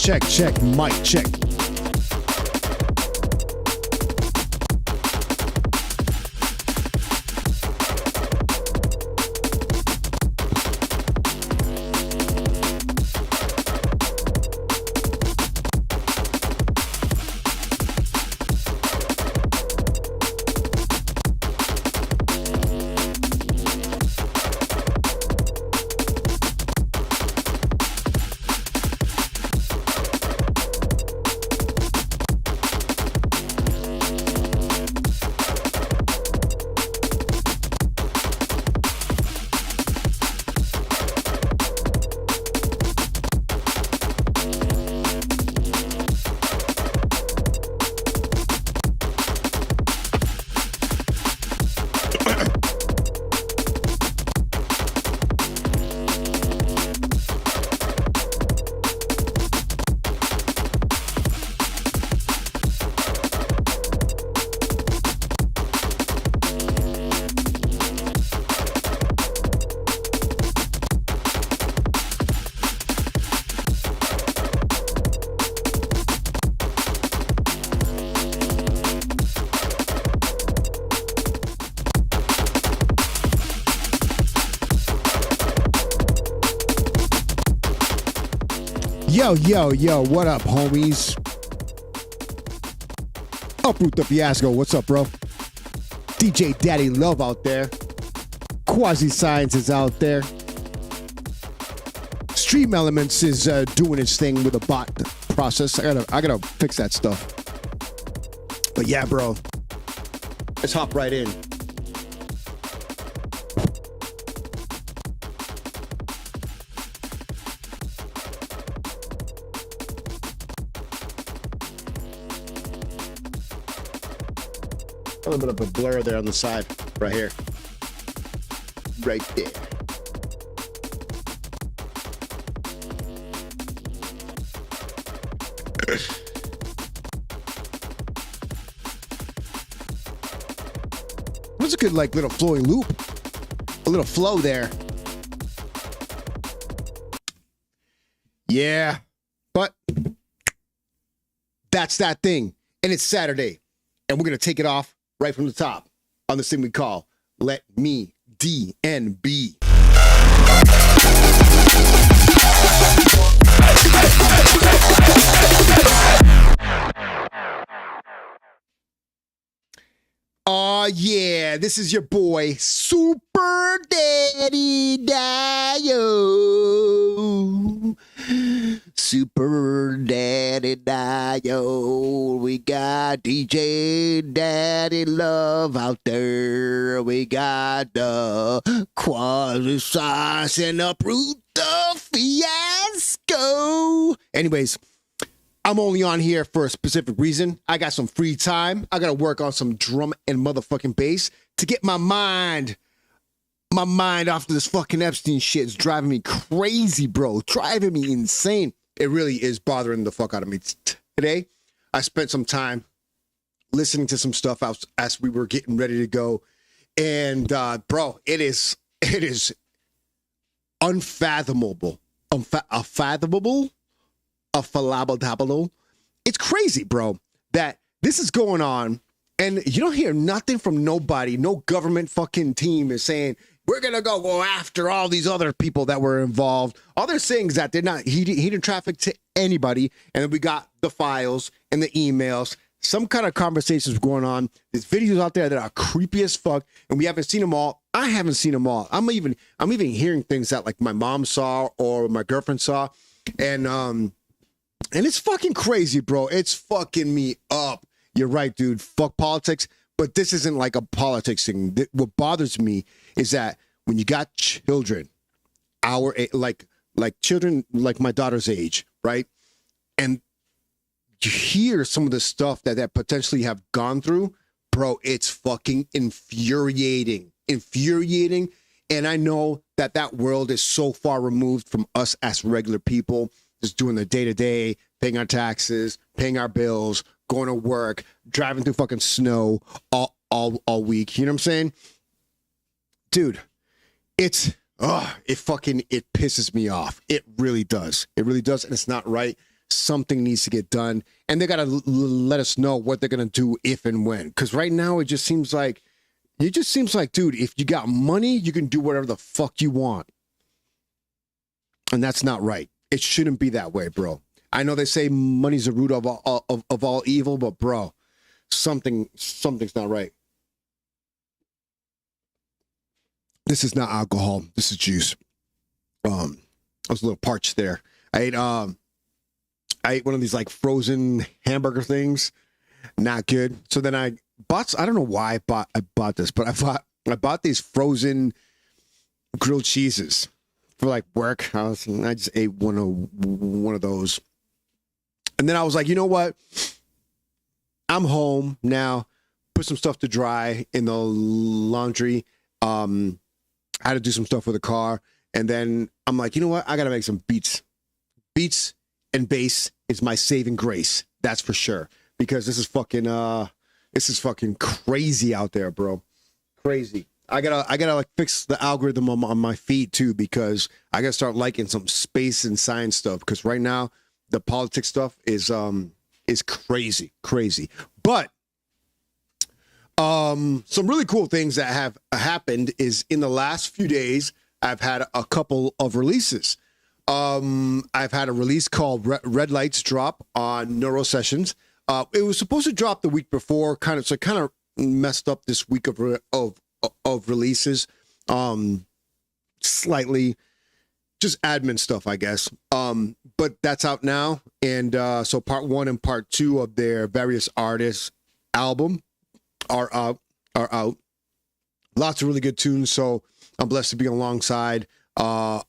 check, mic check. Yo, what up, homies? Uproot the Fiasco, what's up, bro? DJ Daddy Love out there. Quasi Science is out there. Stream Elements is doing its thing with a bot process. I gotta fix that stuff. But yeah, bro, let's hop right in. A little bit of a blur there on the side, right here. Right there. What's a good, like, little flowing loop? A little flow there. Yeah, but that's that thing. And it's Saturday. And we're going to take it off right from the top on this thing we call Let Me DNB. Oh yeah, this is your boy Super Daddy Dio. Super Daddy Dio. We got DJ Daddy Love out there. We got the Quasi Sauce and Uproot the Fiasco. Anyways, I'm only on here for a specific reason. I got some free time. I got to work on some drum and motherfucking bass to get my mind off of this fucking Epstein shit. It's driving me crazy, bro. Driving me insane. It really is bothering the fuck out of me. Today, I spent some time listening to some stuff as we were getting ready to go. And, bro, it is unfathomable. Unfathomable. It's crazy, bro, that this is going on and you don't hear nothing from nobody. No government fucking team is saying, we're going to go after all these other people that were involved. All they're saying is that they're not heating traffic to anybody. And then we got the files and the emails, some kind of conversations going on. There's videos out there that are creepy as fuck and we haven't seen them all. I haven't seen them all. I'm even hearing things that like my mom saw or my girlfriend saw. And it's fucking crazy, bro. It's fucking me up. You're right, dude. Fuck politics. But this isn't like a politics thing. What bothers me is that when you got children, like children like my daughter's age, right? And you hear some of the stuff that potentially have gone through, bro, it's fucking infuriating. And I know that world is so far removed from us as regular people. Just doing the day-to-day, paying our taxes, paying our bills, going to work, driving through fucking snow all week. You know what I'm saying? Dude, it pisses me off. It really does. It really does, and it's not right. something needs to get done, and they gotta let us know what they're gonna do if and when. Because right now it just seems like, dude, if you got money, you can do whatever the fuck you want, and that's not right. It shouldn't be that way, bro. I know they say money's the root of all evil, but bro, something's not right. This is not alcohol. This is juice. I was a little parched there. I ate one of these like frozen hamburger things. Not good. So then I don't know why I bought this, but I bought these frozen grilled cheeses for like work. I just ate one of those. And then I was like, you know what? I'm home now. Put some stuff to dry in the laundry. I had to do some stuff with the car. And then I'm like, you know what? I got to make some beats. Beats and bass is my saving grace. That's for sure. Because this is fucking crazy out there, bro. Crazy. I gotta like fix the algorithm on my feed too, because I gotta start liking some space and science stuff. Because right now the politics stuff is crazy. But some really cool things that have happened is in the last few days, I've had a couple of releases. I've had a release called Red Lights drop on Neuro Sessions. It was supposed to drop the week before, kind of messed up this week of releases. Slightly, just admin stuff, I guess. But that's out now, and so part 1 and part 2 of their various artists album are out. Lots of really good tunes. So I'm blessed to be alongside a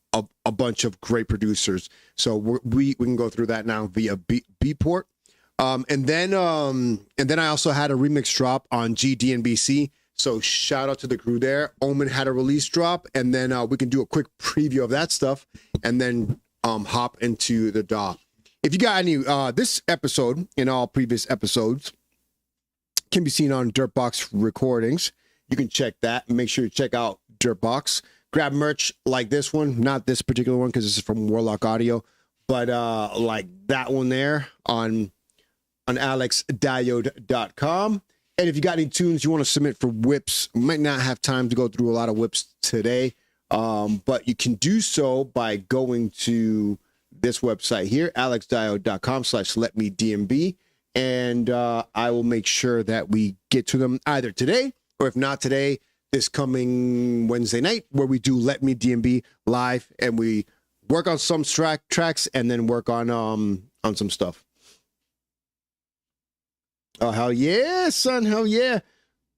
bunch of great producers. So we can go through that now via Beatport. And then I also had a remix drop on DNB. So shout out to the crew there. Omen had a release drop, and then we can do a quick preview of that stuff, and then hop into the DAW. If you got any, this episode and all previous episodes can be seen on Dirtbox Recordings. You can check that. Make sure you check out Dirtbox. Grab merch like this one, not this particular one because this is from Warlock Audio, but like that one there on alexdiode.com. And if you got any tunes you want to submit for whips, might not have time to go through a lot of whips today, but you can do so by going to this website here, alexdiode.com/letmedmb, and I will make sure that we get to them either today, or if not today, this coming Wednesday night, where we do Let Me DMB live, and we work on some tracks and then work on some stuff. Oh, hell yeah, son. Hell yeah.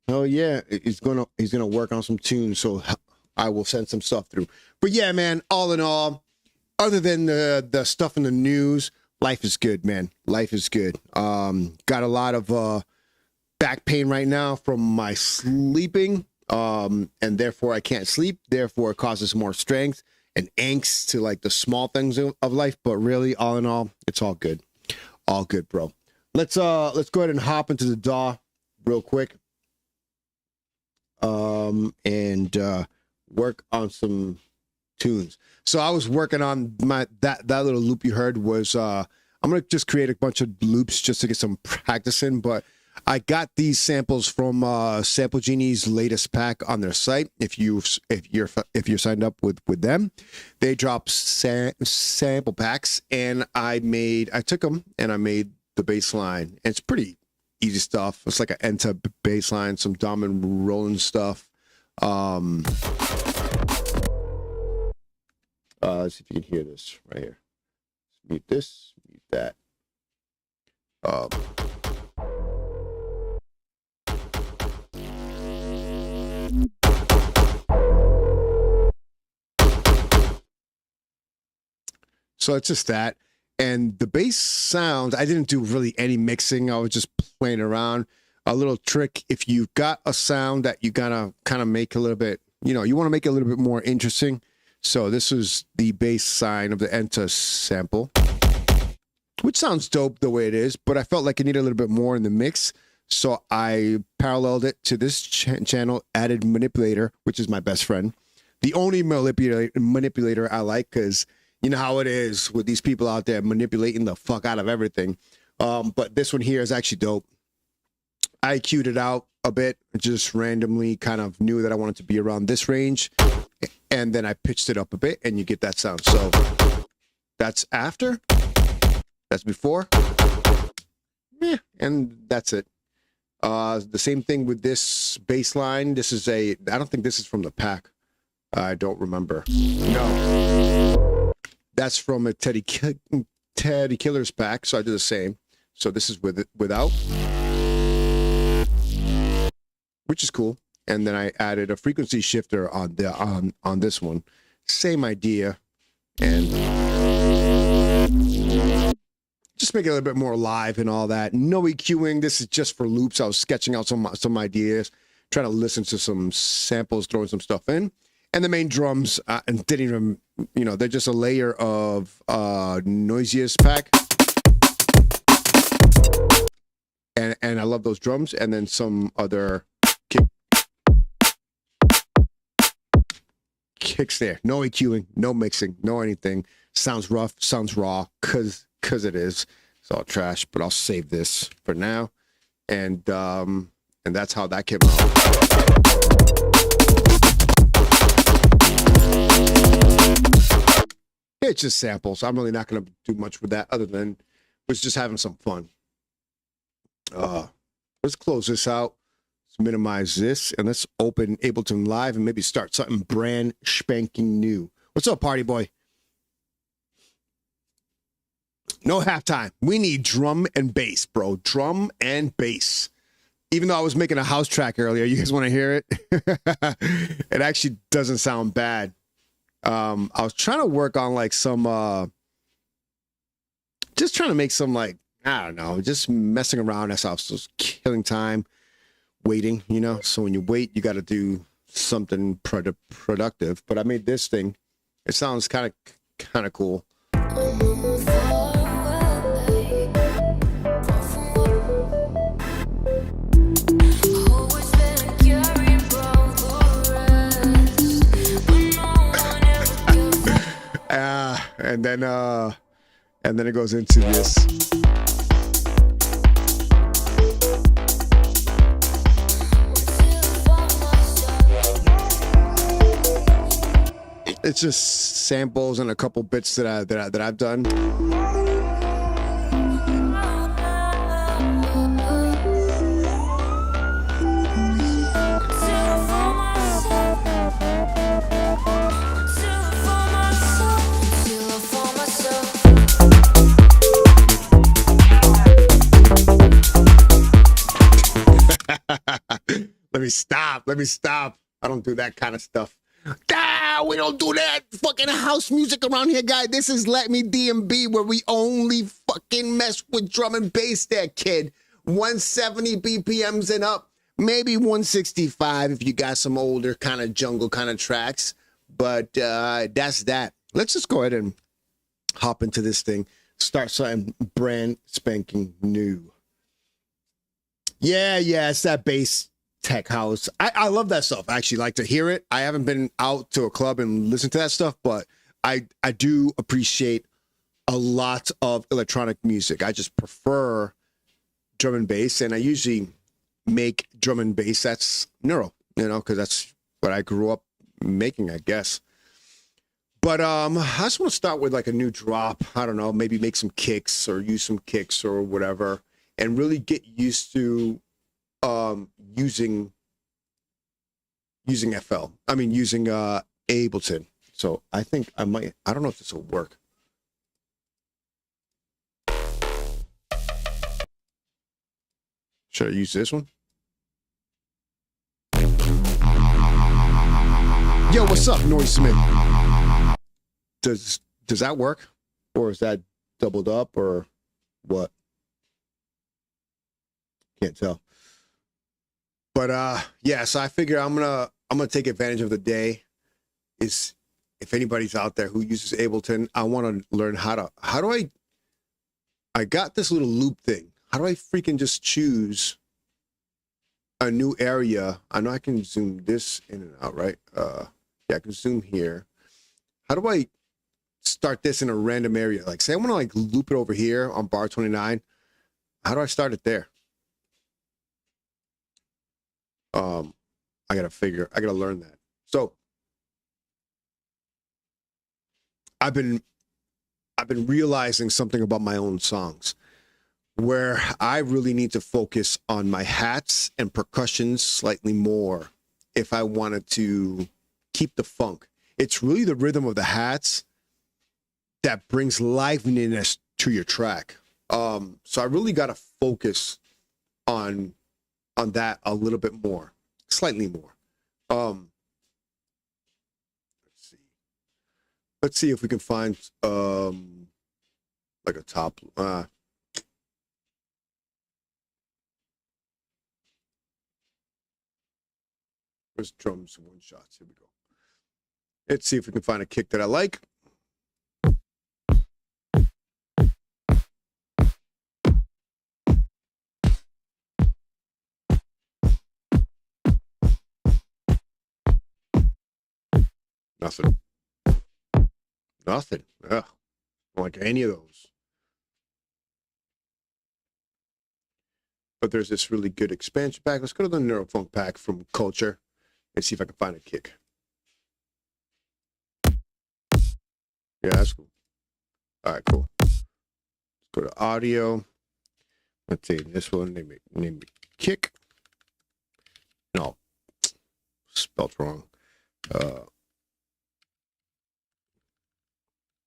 He's gonna work on some tunes, so I will send some stuff through. But yeah, man, all in all, other than the stuff in the news, life is good, man. Life is good. Got a lot of back pain right now from my sleeping. And therefore I can't sleep. Therefore it causes more strength and angst to like the small things of life. But really, all in all, it's all good. All good, bro. Let's go ahead and hop into the DAW real quick. And work on some tunes. So I was working on that little loop you heard was I'm gonna just create a bunch of loops just to get some practice in, but I got these samples from Sample Genie's latest pack on their site. If you're signed up with them, they drop sample packs, and I took them and I made the bass line. And it's pretty easy stuff. It's like an Enta bass line, some Dom and Roland stuff. Let's see if you can hear this right here. Mute this, mute that. So it's just that. And the bass sound, I didn't do really any mixing. I was just playing around. A little trick, if you've got a sound that you gotta kind of make a little bit, you want to make it a little bit more interesting. So this is the bass sign of the Enta sample, which sounds dope the way it is, but I felt like it needed a little bit more in the mix. So I paralleled it to this channel, added Manipulator, which is my best friend. The only manipulator I like, because You know how it is with these people out there manipulating the fuck out of everything. But this one here is actually dope. I queued it out a bit, just randomly kind of knew that I wanted to be around this range. And then I pitched it up a bit and you get that sound. So that's after, that's before, yeah, and that's it. The same thing with this bass line. This is I don't think this is from the pack. I don't remember. No, that's from a Teddy Killer's pack. So I do the same. So this is with it without, which is cool. And then I added a frequency shifter on the on this one. Same idea, and just make it a little bit more live and all that. No EQing. This is just for loops. I was sketching out some ideas, trying to listen to some samples, throwing some stuff in. And the main drums, and didn't even, you know, they're just a layer of noisiest pack. And I love those drums. And then some other kicks there. No EQing, no mixing, no anything. Sounds rough, sounds raw, cause it is. It's all trash, but I'll save this for now. And that's how that came out. It's just samples. I'm really not gonna do much with that other than was just having some fun. Let's close this out. Let's minimize this and let's open Ableton Live and maybe start something brand spanking new. What's up, party boy? No halftime. We need drum and bass, bro. Drum and bass. Even though I was making a house track earlier, you guys want to hear it? It actually doesn't sound bad. I was trying to work on like some, just trying to make some like, I don't know, just messing around. That's how I was just killing time, waiting, you know? So when you wait, you got to do something productive. But I made this thing. It sounds kind of cool. And then it goes into this. It's just samples and a couple bits that I've done. Let me stop. I don't do that kind of stuff. We don't do that fucking house music around here, guy. This is Let Me DNB, where we only fucking mess with drum and bass there, kid. 170 BPMs and up. Maybe 165 if you got some older kind of jungle kind of tracks. But that's that. Let's just go ahead and hop into this thing. Start something brand spanking new. Yeah, it's that bass tech house. I love that stuff. I actually like to hear it. I haven't been out to a club and listened to that stuff, but I do appreciate a lot of electronic music. I just prefer drum and bass, and I usually make drum and bass that's neural, you know, because that's what I grew up making, I guess. But I just want to start with like a new drop. I don't know, maybe make some kicks or use some kicks or whatever, and really get used to using FL. I mean, using Ableton. So I think I don't know if this will work. Should I use this one? Yo, what's up, Noise Smith? Does that work? Or is that doubled up or what? Can't tell. But yeah, so I figure I'm gonna take advantage of the day. Is if anybody's out there who uses Ableton, I want to learn how do I got this little loop thing. How do I freaking just choose a new area? I know I can zoom this in and out, right? Yeah, I can zoom here. How do I start this in a random area. Like say I want to like loop it over here on bar 29. How do I start it there? I gotta learn that. So I've been realizing something about my own songs where I really need to focus on my hats and percussions slightly more if I wanted to keep the funk. It's really the rhythm of the hats that brings liveliness to your track. So I really got to focus on that a little bit more, slightly more. Let's see if we can find like a top. Where's drums one shots? Here we go. Let's see if we can find a kick that I like. Nothing. Nothing. Ugh. Don't like any of those. But there's this really good expansion pack. Let's go to the Neurofunk pack from Culture and see if I can find a kick. Yeah, that's cool. All right, cool. Let's go to audio. Let's see. This one, name it kick. No, spelled wrong.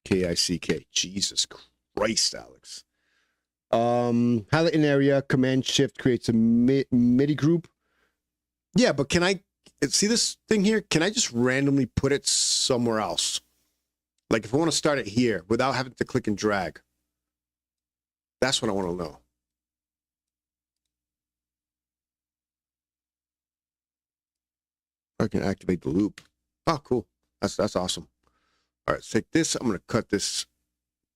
K-I-C-K. Jesus Christ, Alex. Highlight an area, Command Shift creates a MIDI group. Yeah, but can I see this thing here? Can I just randomly put it somewhere else? Like if I want to start it here without having to click and drag. That's what I want to know. I can activate the loop. Oh, cool. That's awesome. All right, let's take this. I'm going to cut this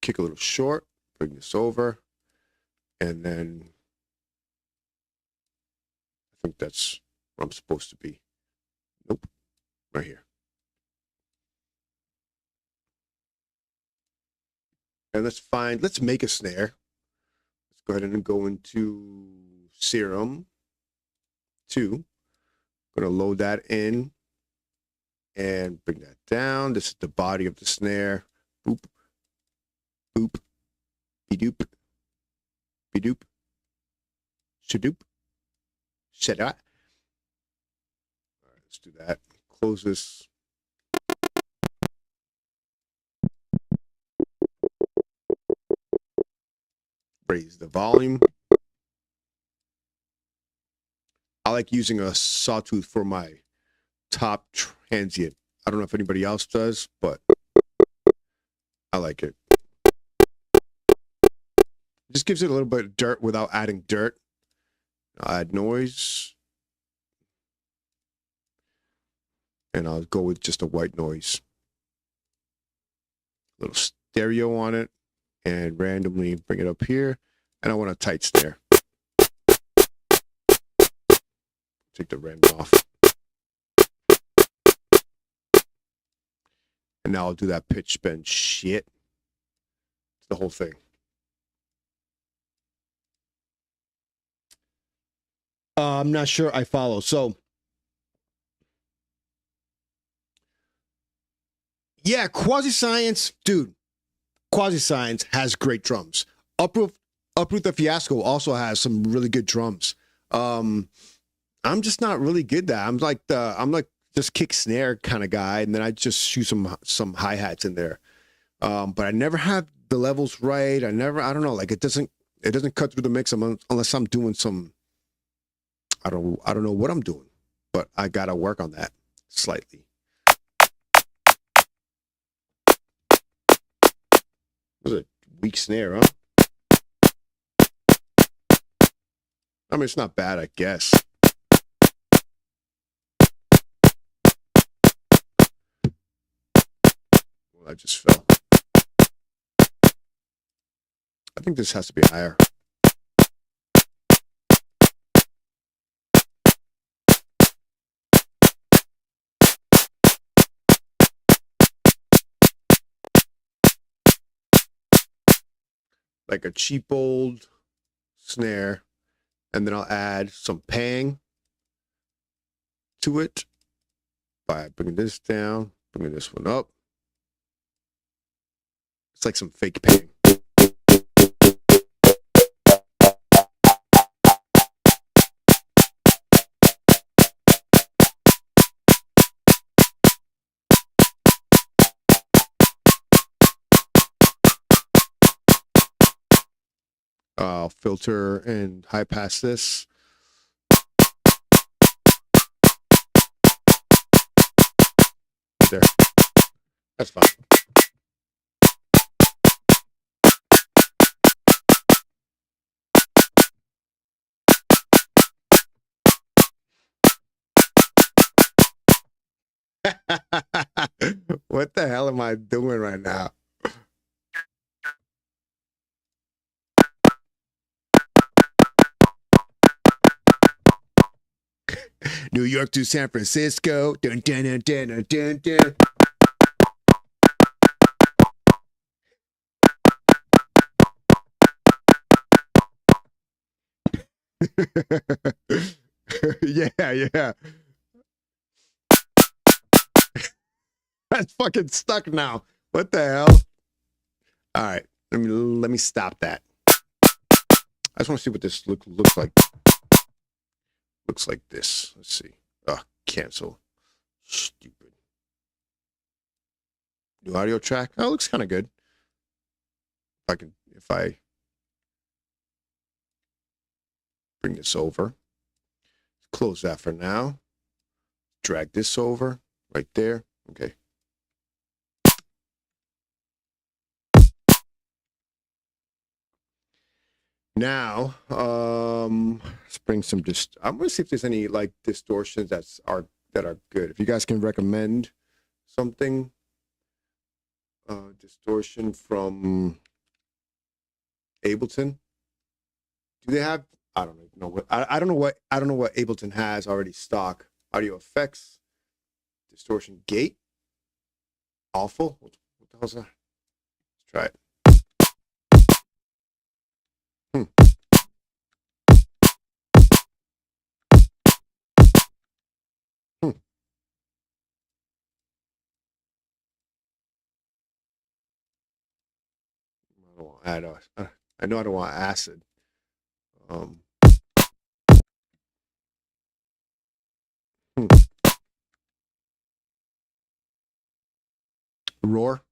kick a little short, bring this over, and then I think that's where I'm supposed to be. Nope, right here. And let's make a snare. Let's go ahead and go into Serum 2. Going to load that in and bring that down. This is the body of the snare. Boop, boop, be-doop, be-doop, shadoop, shada. All right, let's do that. Close this. Raise the volume. I like using a sawtooth for my top transient. I don't know if anybody else does, but I like it. Just gives it a little bit of dirt without adding dirt. I'll add noise. And I'll go with just a white noise. A little stereo on it. And randomly bring it up here. And I want a tight snare. Take the random off. And now I'll do that pitch bend shit. It's the whole thing. I'm not sure I follow. So, yeah, Quasi-Science, dude. Quasi-Science has great drums. Uproot the Fiasco also has some really good drums. I'm just not really good at that. I'm like just kick snare kind of guy, and then I just shoot some hi-hats in there. But I never have the levels right. I don't know, like it doesn't cut through the mix unless I'm doing some, I don't know what I'm doing, but I gotta work on that slightly. It was a weak snare, huh? I mean, it's not bad, I guess. Well, I just fell. I think this has to be higher. like a cheap old snare, and then I'll add some pang to it by bringing this down, bringing this one up. It's like some fake pang. I'll filter and high pass this. There. That's fine. What the hell am I doing right now? New York to San Francisco. Dun, dun, dun, dun, dun, dun. Yeah. That's fucking stuck now. What the hell? All right, let me stop that. I just want to see what this looks like. Looks like this. Let's see. Cancel. Stupid. New audio track. Oh, it looks kind of good. If I bring this over, close that for now. Drag this over right there. Okay. Now, let's bring some I'm gonna see if there's any like distortions that are good. If you guys can recommend something, distortion from Ableton. Do they have? I don't know what I don't know what Ableton has already stock. Audio effects, distortion gate. Awful. What the hell's that? Let's try it. I don't want add. I know I don't want acid. Roar.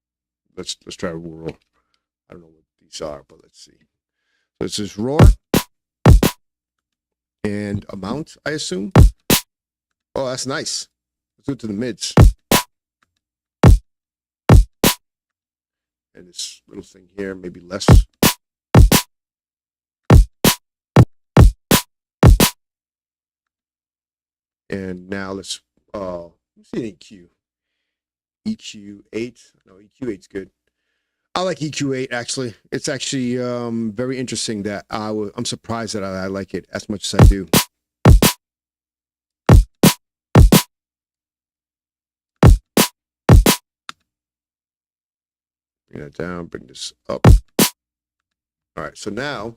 Let's try roar. I don't know what these are, but let's see. So this is roar and amount, I assume. Oh, that's nice. Let's go to the mids. And this little thing here, maybe less. And now let's see an EQ. EQ8. No, EQ8's good. I like EQ8 actually. It's actually very interesting that I'm surprised that I like it as much as I do. Bring that down, bring this up. All right, so now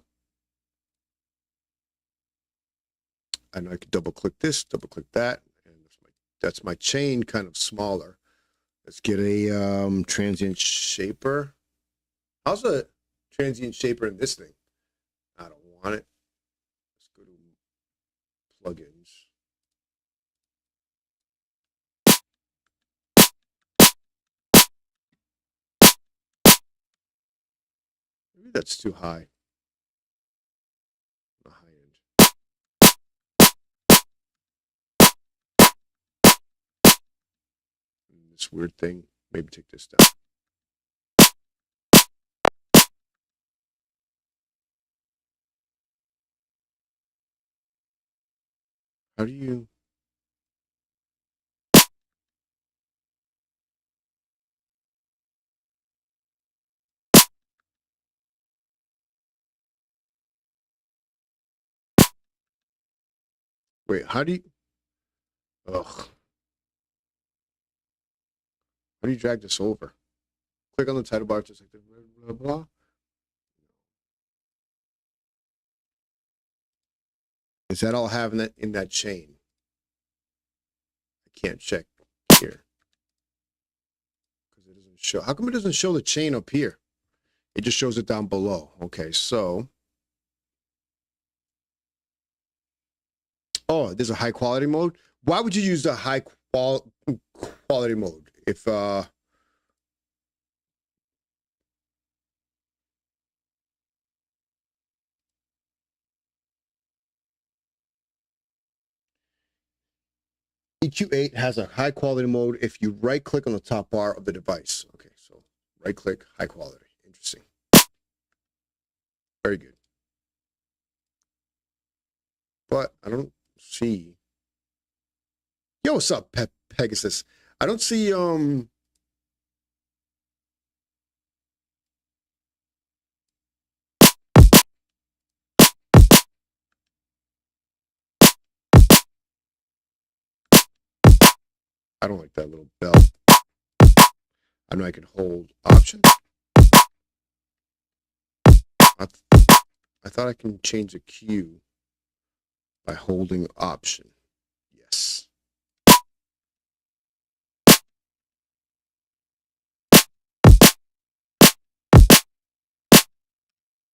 I know I can double click this, double click that, and that's my chain kind of smaller. Let's get a transient shaper. How's a transient shaper in this thing? I don't want it. Let's go to plugins. Maybe that's too high. The high end. And this weird thing. Maybe take this down. How do you? Wait, how do you? Ugh. How do you drag this over? Click on the title bar, just like the blah, blah, blah. Is that all having that in that chain? I can't check here because it doesn't show. How come it doesn't show the chain up here? It just shows it down below. Okay, so oh, there's a high quality mode. Why would you use the high quality mode if EQ8 has a high quality mode if you right click on the top bar of the device. Okay, so right click, high quality. Interesting. Very good. But I don't see. Yo, what's up, Pegasus? I don't see I don't like that little bell. I know I can hold option. I thought I can change the Q by holding option. Yes.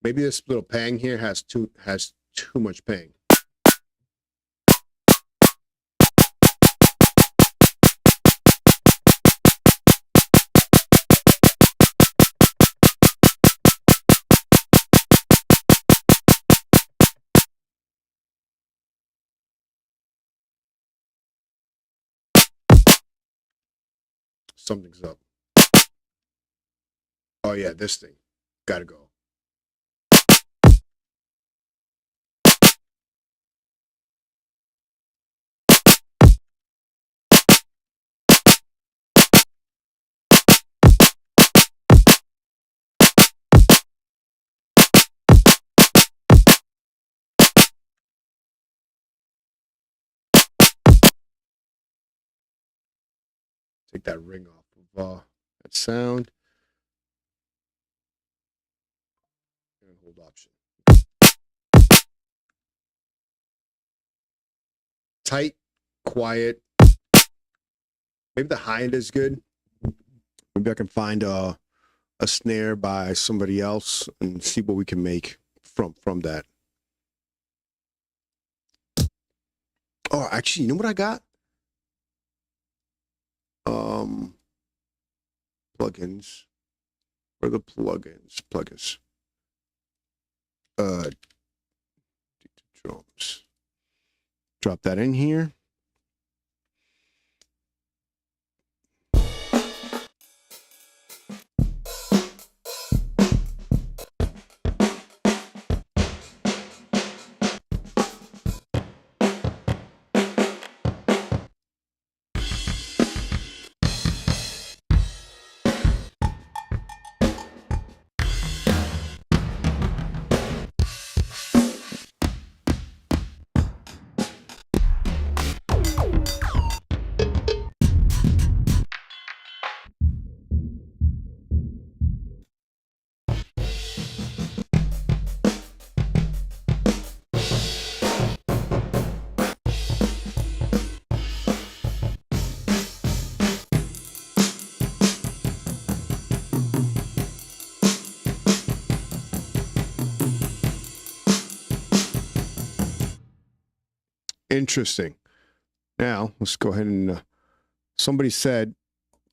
Maybe this little pang here has too much pang. Something's up. Oh yeah, this thing. Gotta go. Take that ring off of that sound. And hold option. Tight, quiet. Maybe the high end is good. Maybe I can find a snare by somebody else and see what we can make from that. Oh, actually, you know what I got? Plugins. Where are the plugins? Drums. Drop that in here. Interesting. Now, let's go ahead and somebody said,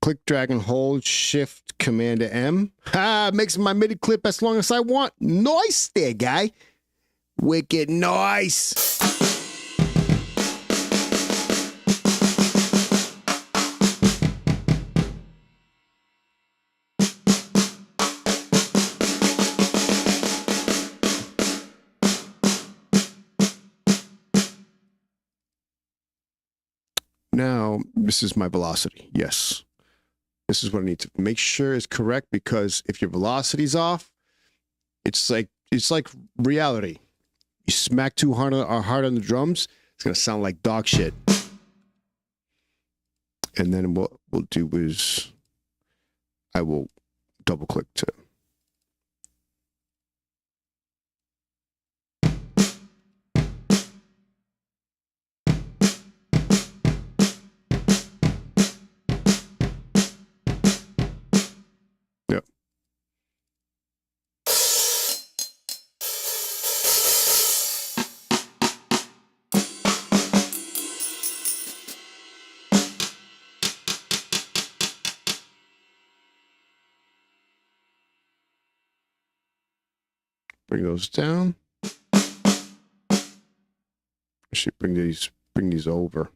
click, drag, and hold, shift, command to M. Ha! Makes my MIDI clip as long as I want. Nice there, guy. Wicked nice. Now, this is my velocity. Yes. This is what I need to make sure is correct, because if your velocity's off, it's like reality. You smack too hard on the drums, it's going to sound like dog shit. And then what we'll do is I will double click to bring those down. Actually, bring these over.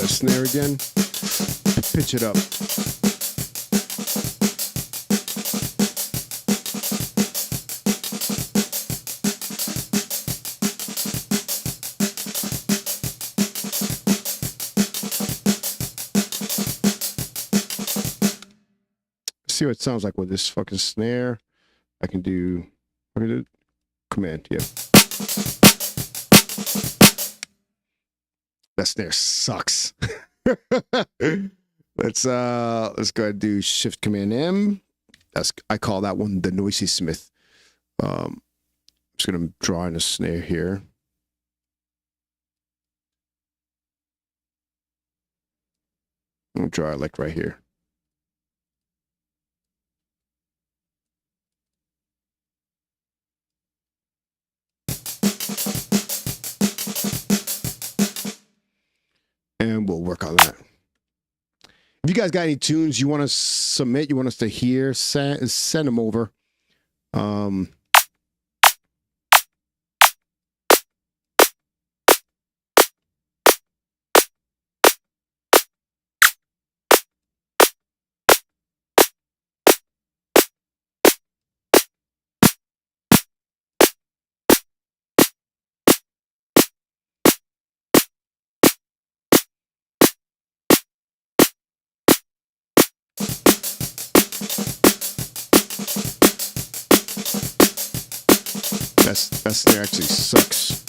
Snare again, pitch it up. See what it sounds like with this fucking snare. I can do command, yeah. That snare sucks. Let's go ahead and do Shift Command M. I call that one the Noisy Smith. I'm just gonna draw in a snare here. I'm gonna draw it like right here. And we'll work on that. If you guys got any tunes you want to submit, you want us to hear, send them over. That snare actually sucks.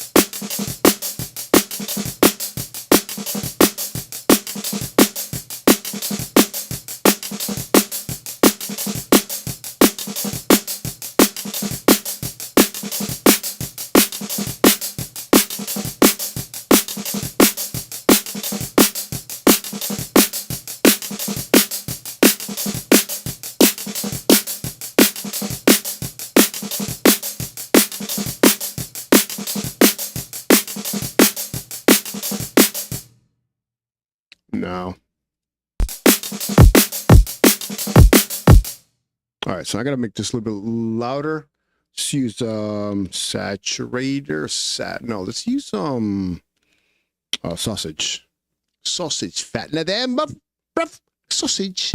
No. All right, so I gotta make this a little bit louder. Let's use saturator. No, let's use sausage. Sausage fat. Now then, sausage.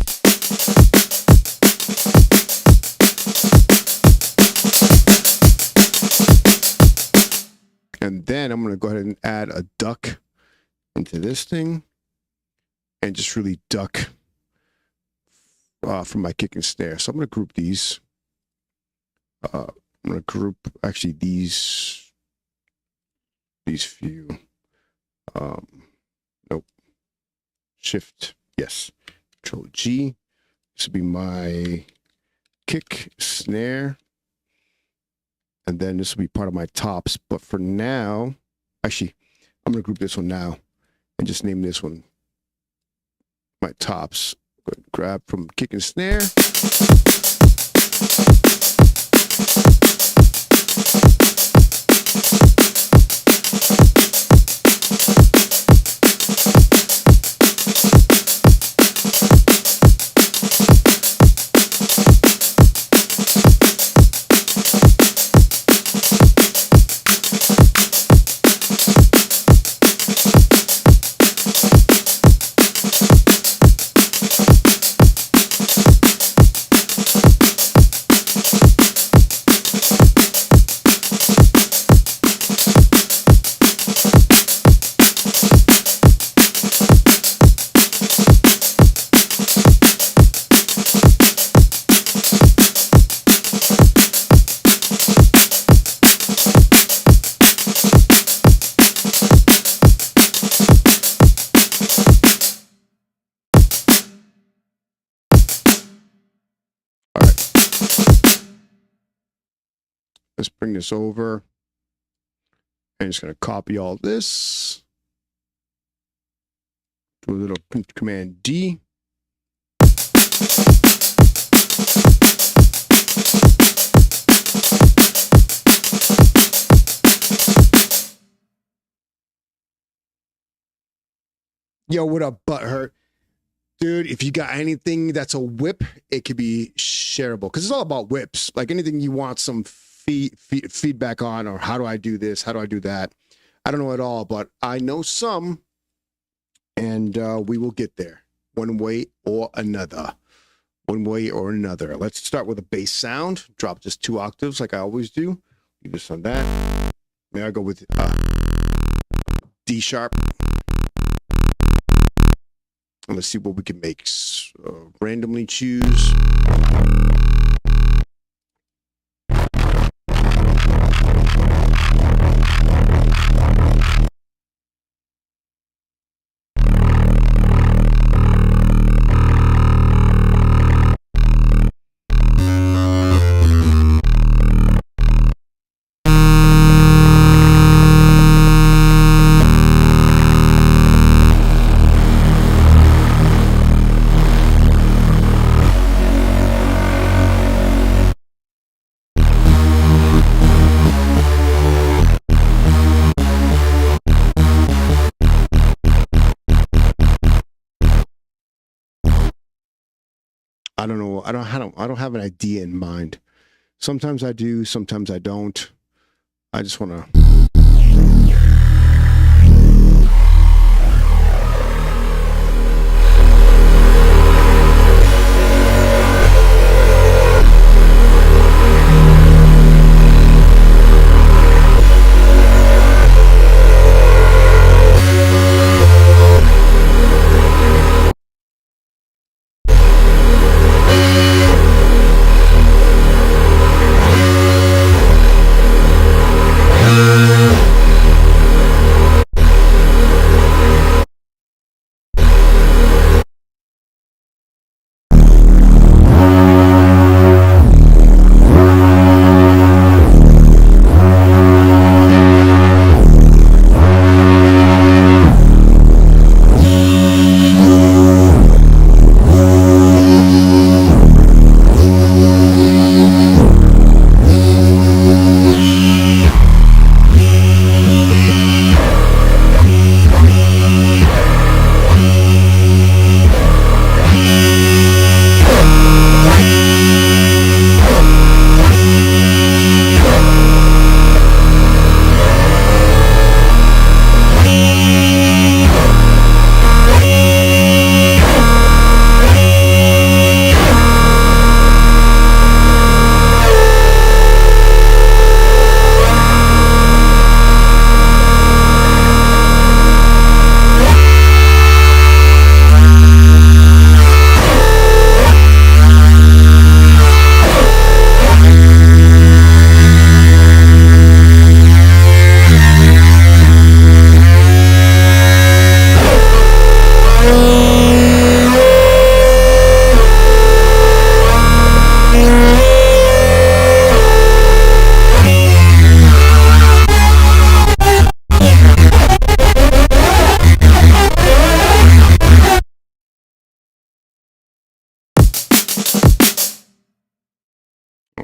And then I'm gonna go ahead and add a duck into this thing. And just really duck from my kick and snare. So I'm going to group these. I'm going to group actually these few. Nope. Shift. Yes. Control G. This will be my kick, snare. And then this will be part of my tops. But for now, actually, I'm going to group this one now. and just name this one my tops. Go ahead and grab from kick and snare. Let's bring this over. I'm just going to copy all this. Do a little Command D. Yo, what up, Butthurt? Dude, if you got anything that's a whip, it could be shareable. Because it's all about whips. Like anything you want some feedback on, or how do I do this? How do I do that? I don't know at all, but I know some. And we will get there one way or another. One way or another. Let's start with a bass sound. Drop just 2 octaves like I always do. Do this on that. May I go with D sharp. And let's see what we can make. Randomly choose. I don't know. I don't have an idea in mind. Sometimes I do, sometimes I don't. I just want to.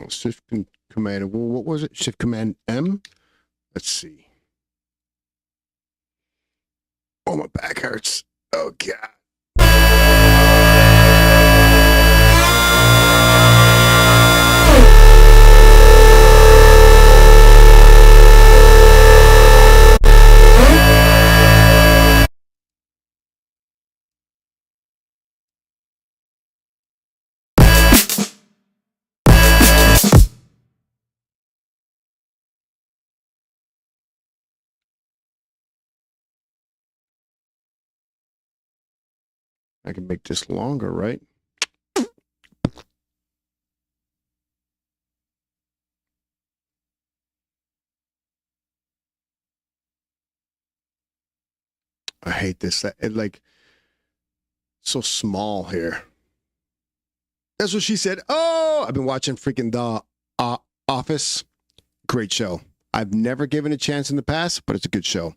Oh, Command. Well, what was it? Shift Command M. Let's see. Oh, my back hurts. Oh God. I can make this longer, right? I hate this. It like so small here. That's what she said. Oh, I've been watching freaking The Office. Great show. I've never given a chance in the past, but it's a good show.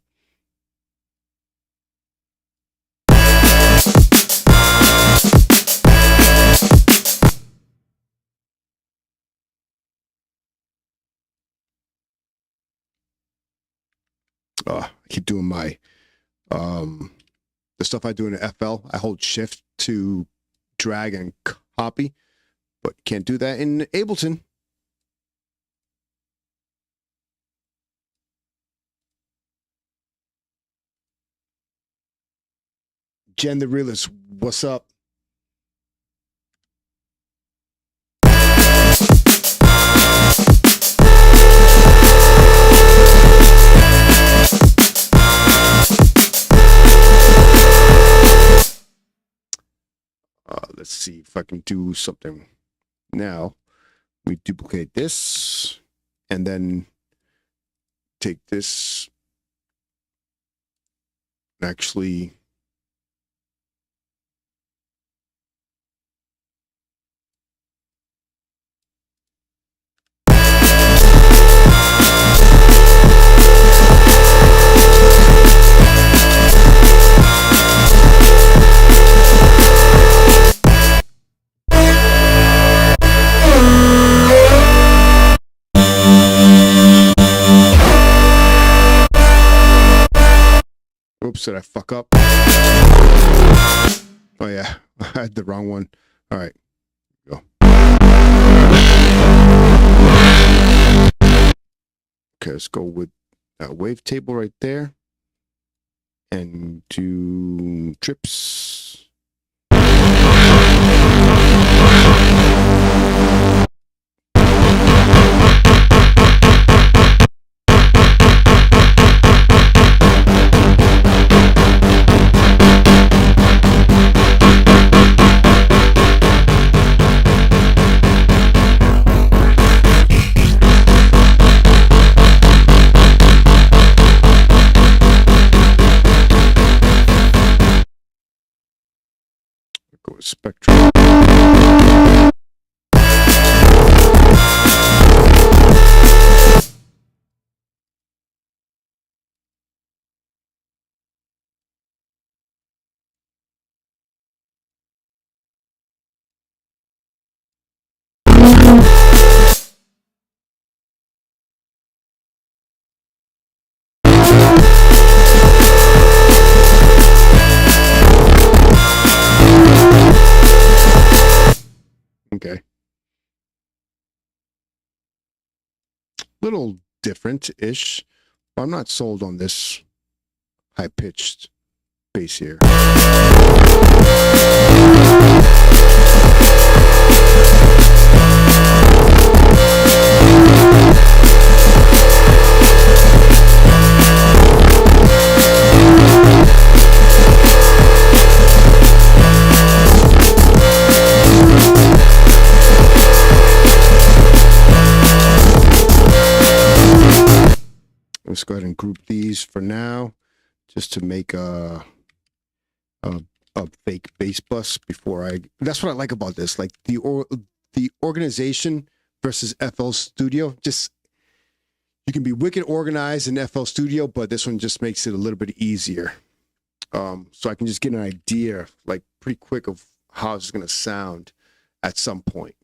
I keep doing my the stuff I do in the FL. I hold shift to drag and copy, but can't do that in Ableton. Jen the Realist, what's up? Let's see if I can do something now. We duplicate this and then take this. Actually, oops, did I fuck up? Oh yeah, I had the wrong one. All right, go. Okay, let's go with that wavetable right there and do trips. Go with spectrum. Okay. Little different-ish. I'm not sold on this high-pitched bass here. Let's go ahead and group these for now, just to make a fake bass bus before I. That's what I like about this, like the organization versus FL Studio. Just you can be wicked organized in FL Studio, but this one just makes it a little bit easier. So I can just get an idea, like pretty quick, of how it's going to sound at some point.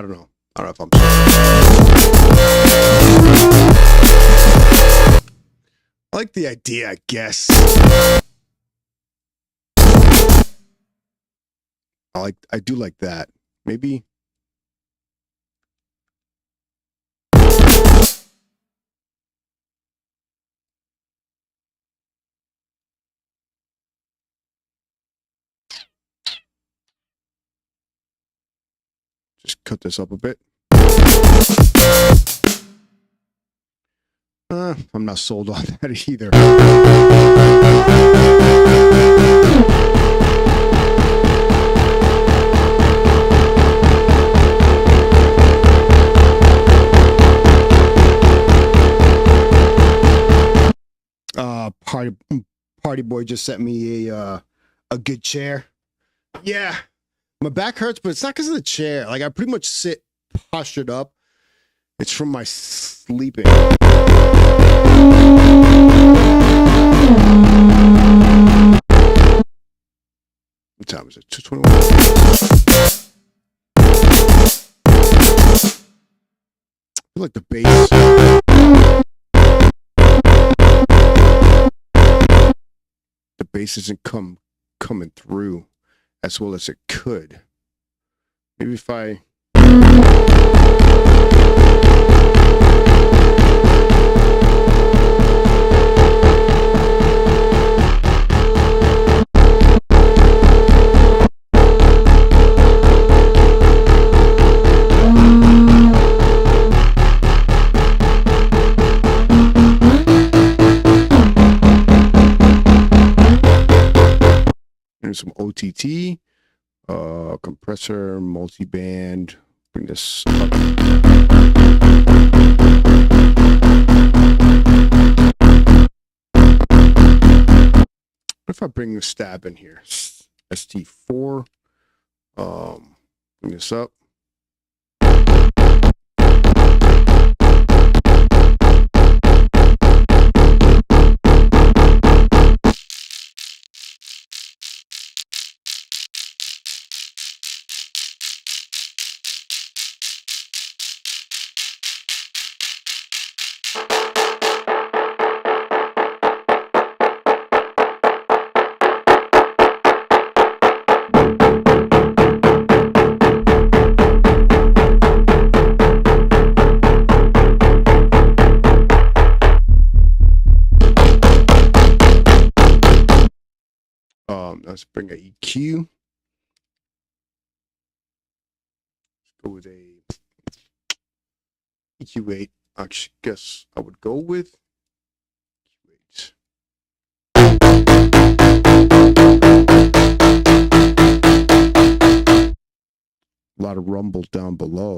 don't know. I don't know if I'm. I like the idea, I guess. I do like that. Maybe. Just cut this up a bit. I'm not sold on that either. Party boy just sent me a good chair. Yeah, my back hurts, but it's not because of the chair. Like I pretty much sit postured up. It's from my sleeping. What time is it? 2:21. I feel like the bass. The bass isn't coming through as well as it could. Maybe if I some OTT, compressor, multi-band. Bring this up. What if I bring the stab in here? ST4. Bring this up. Let's bring a EQ. Let's go with a EQ8. I guess I would go with EQ8. A lot of rumble down below.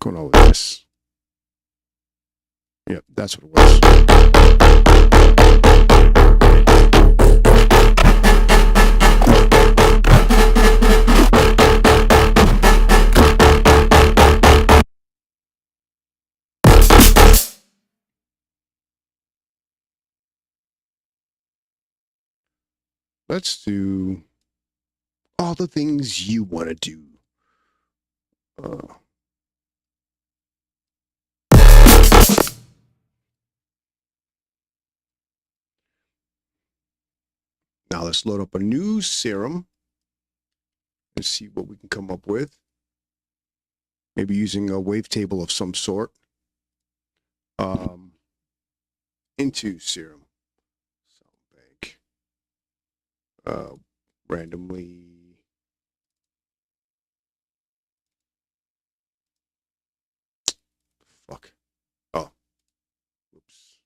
Going on with this? Yep, that's what it was. Let's do all the things you want to do. Now let's load up a new Serum and see what we can come up with. Maybe using a wavetable of some sort into Serum. Sound bank. Randomly. Fuck. Oh. Oops.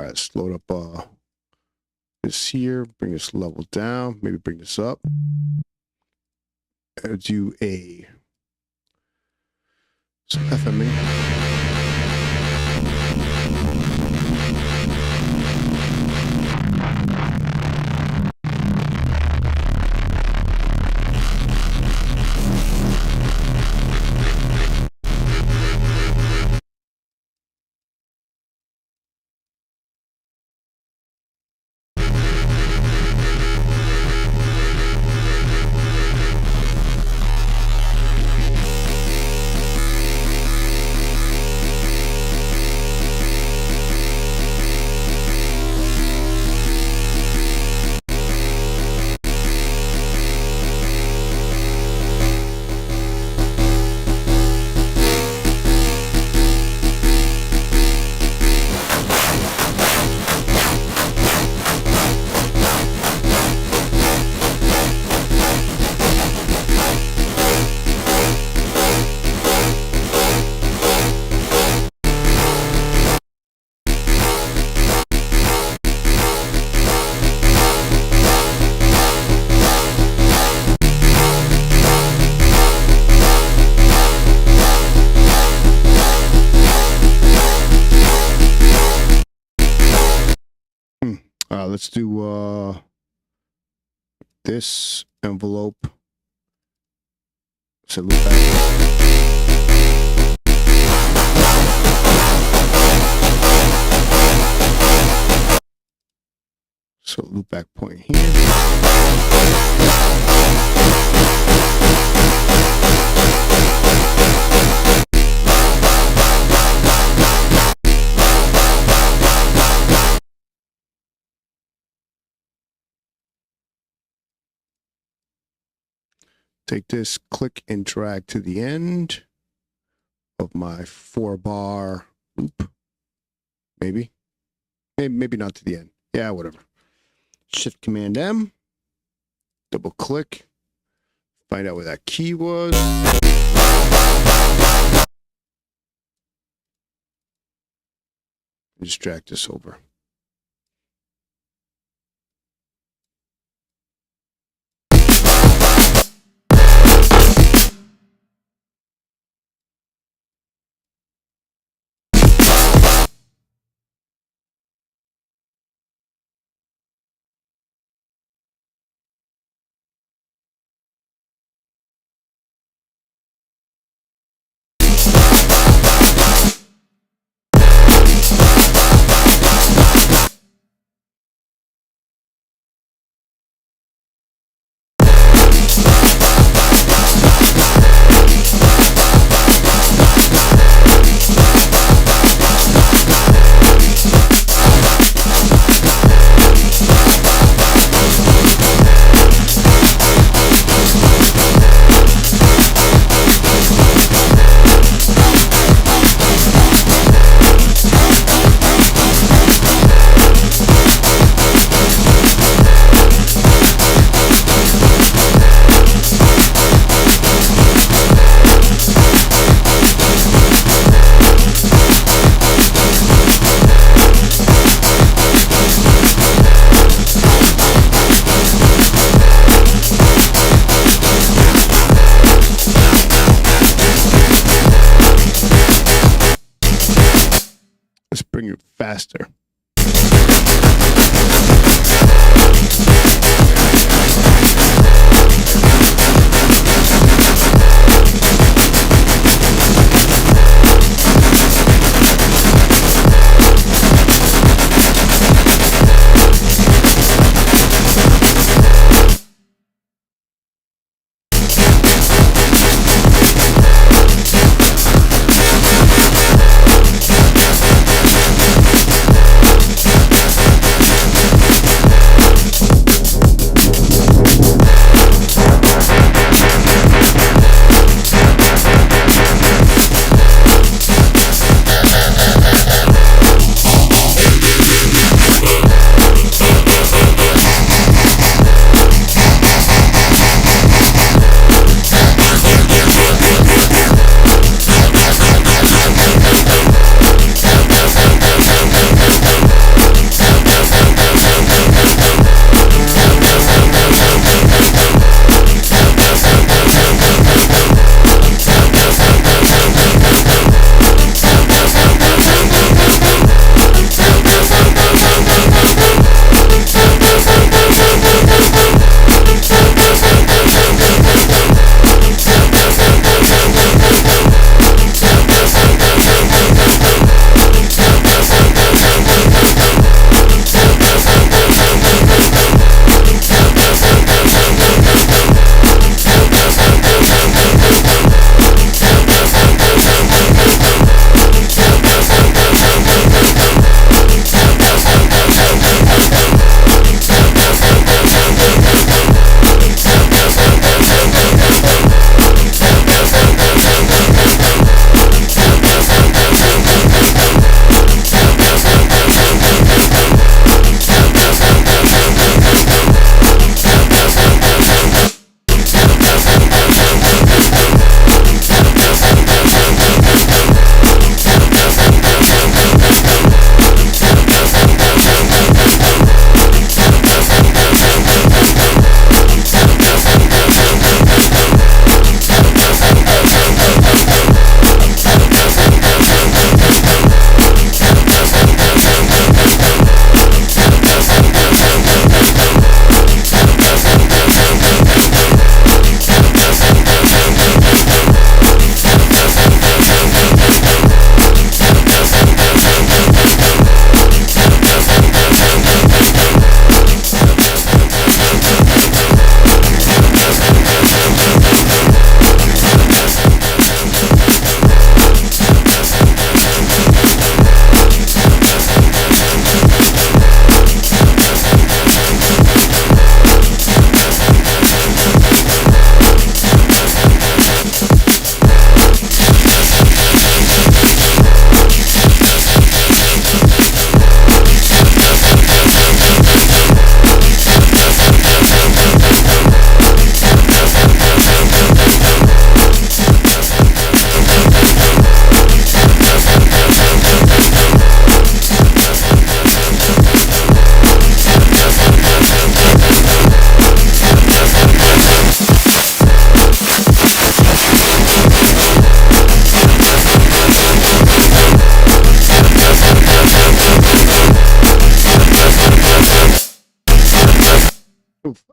All right, let's load up this here, bring this level down, maybe bring this up. And do some FMing. Let's do this envelope. So loop back. So loop back point here. Take this, click and drag to the end of my 4-bar loop. Maybe not to the end. Yeah, whatever. Shift Command M, double click, find out where that key was. And just drag this over. Bring it faster.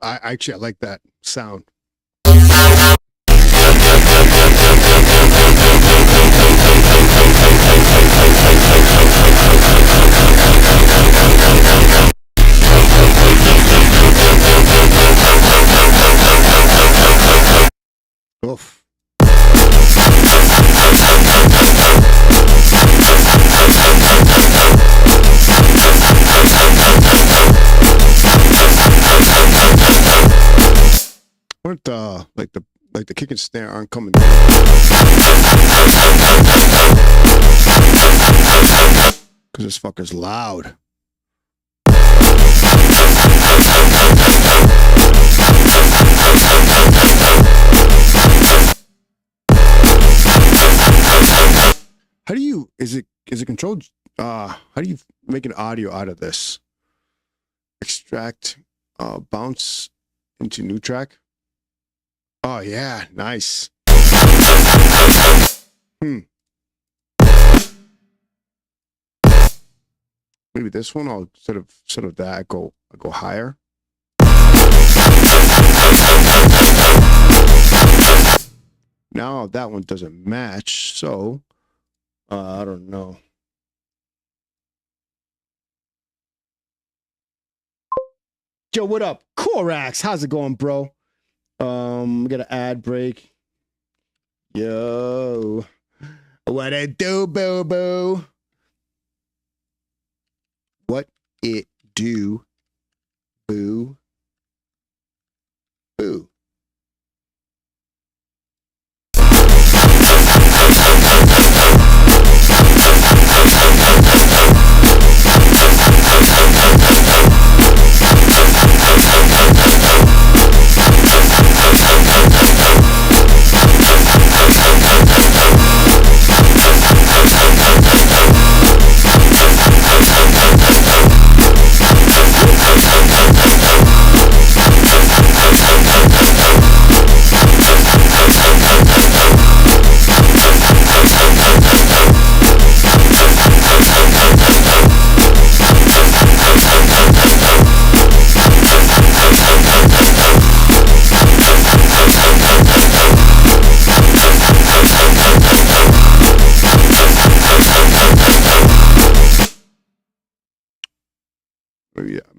I like that sound. Oof. What like the kick and snare aren't coming down. Cause this fucker's loud. How do you, is it controlled? How do you make an audio out of this? Extract, bounce into new track. Oh yeah, nice. Maybe this one, I'll instead of that, I'll go higher. Now that one doesn't match, so I don't know. Joe, what up? Corax, how's it going, bro? We got an ad break. Yo, what it do, boo boo? What it do, boo boo?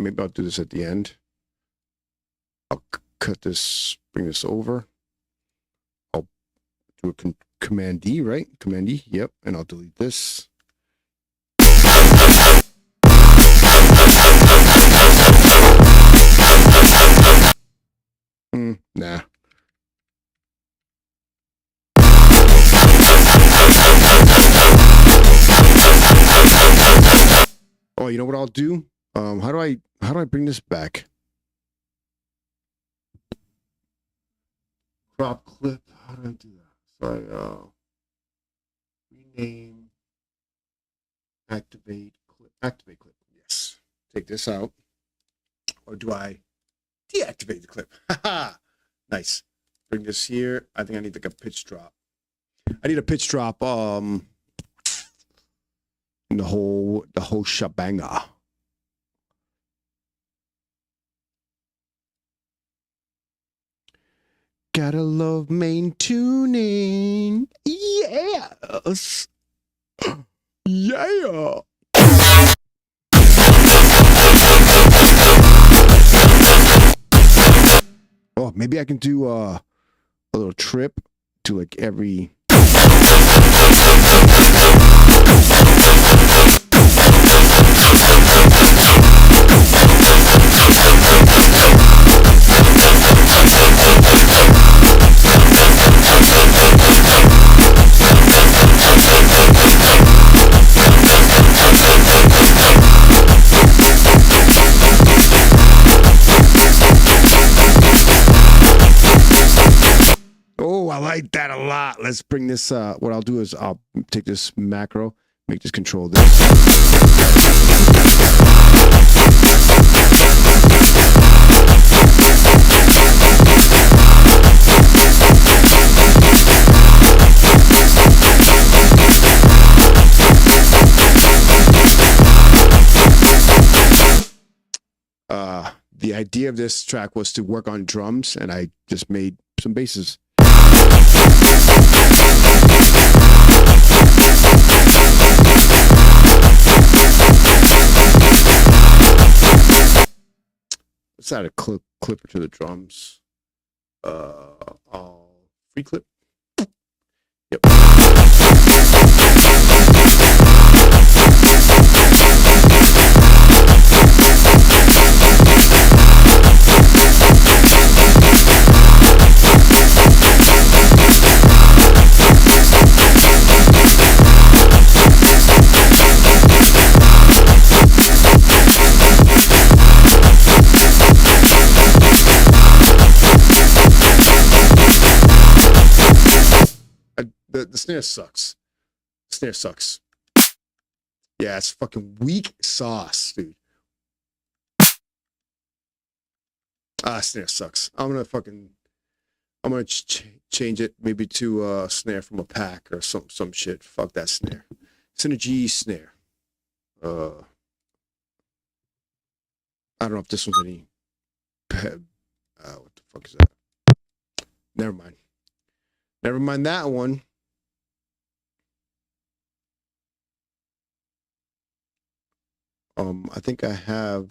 Maybe I'll do this at the end. I'll cut this, bring this over. I'll do a Command D, right? Command D, yep. And I'll delete this. Nah. Oh, you know what I'll do? How do I bring this back? Crop clip. How do I do that? So rename, activate clip. Yes. Take this out. Or do I deactivate the clip? Haha. Nice. Bring this here. I think I need like a pitch drop. I need a pitch drop. In the whole shabanga. Gotta love main tuning. Yes. Yeah. Oh, maybe I can do a little trip to like every. I like that a lot. Let's bring this, what I'll do is I'll take this macro, make this control this. idea of this track was to work on drums, and I just made some basses. Let's add a clipper to the drums. Free clip. Yep. The snare sucks. The snare sucks. Yeah, it's fucking weak sauce, dude. Snare sucks. I'm gonna change it maybe to snare from a pack or some shit. Fuck that snare. Synergy snare. I don't know if this one's any. What the fuck is that? Never mind. Never mind that one. I think I have.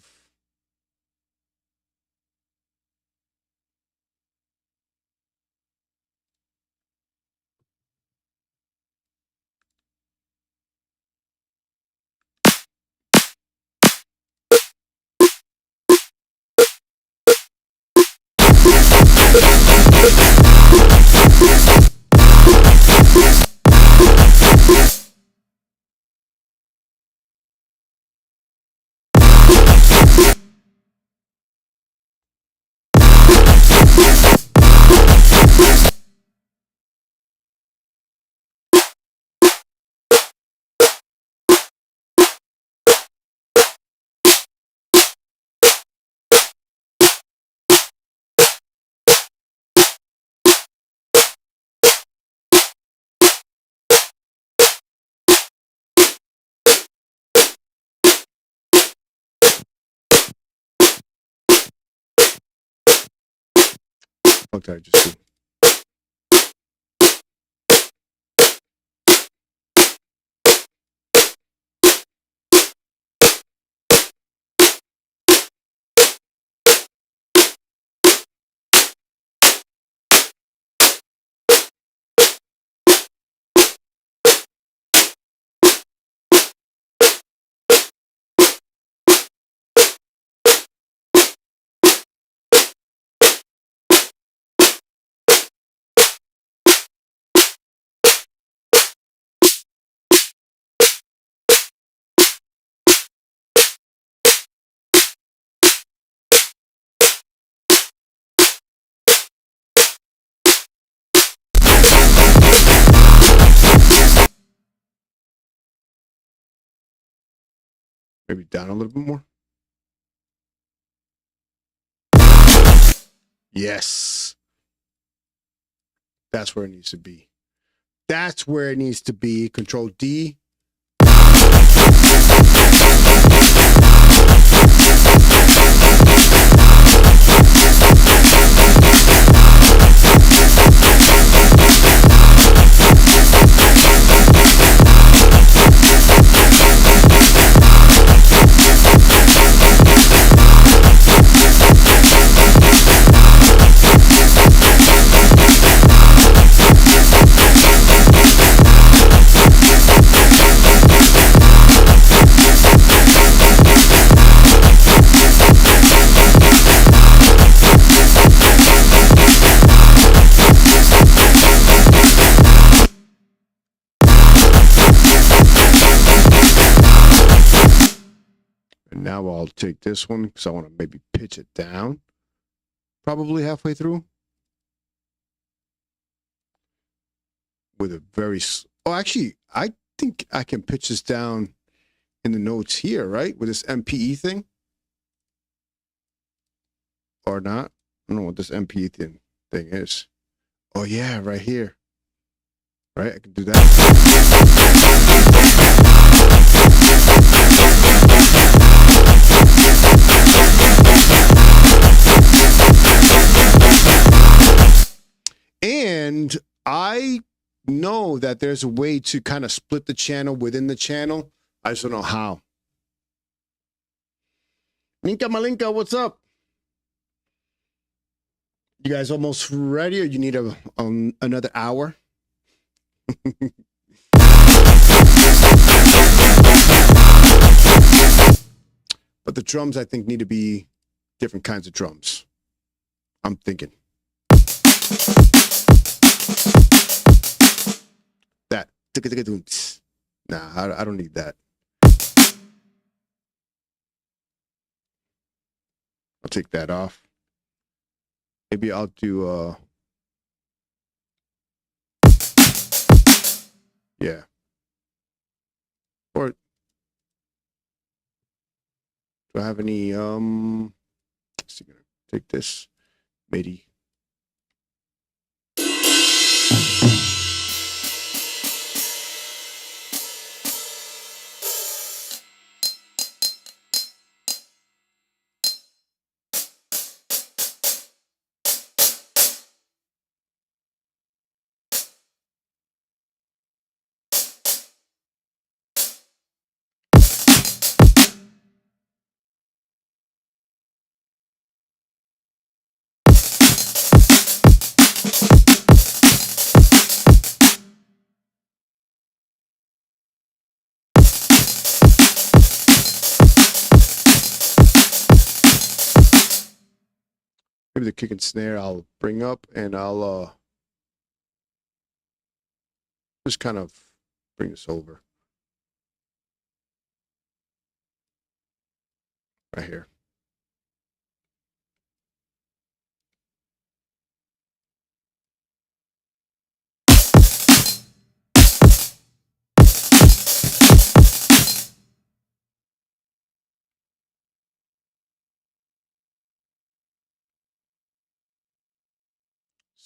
What did I just do? Maybe down a little bit more. Yes. That's where it needs to be. That's where it needs to be. Control D. Now I'll take this one because I want to maybe pitch it down. Probably halfway through. With a very... Oh, actually, I think I can pitch this down in the notes here, right? With this MPE thing. Or not. I don't know what this MPE thing is. Oh, yeah, right here. Right? I can do that. And I know that there's a way to kind of split the channel within the channel. I just don't know how. Minka Malinka, what's up? You guys almost ready, or you need another hour? But the drums, I think, need to be different kinds of drums. I'm thinking. That. Nah, I don't need that. I'll take that off. Maybe I'll do yeah. Or do I have any let's see, gonna take this Midi. Maybe the kick and snare I'll bring up, and I'll just kind of bring this over right here.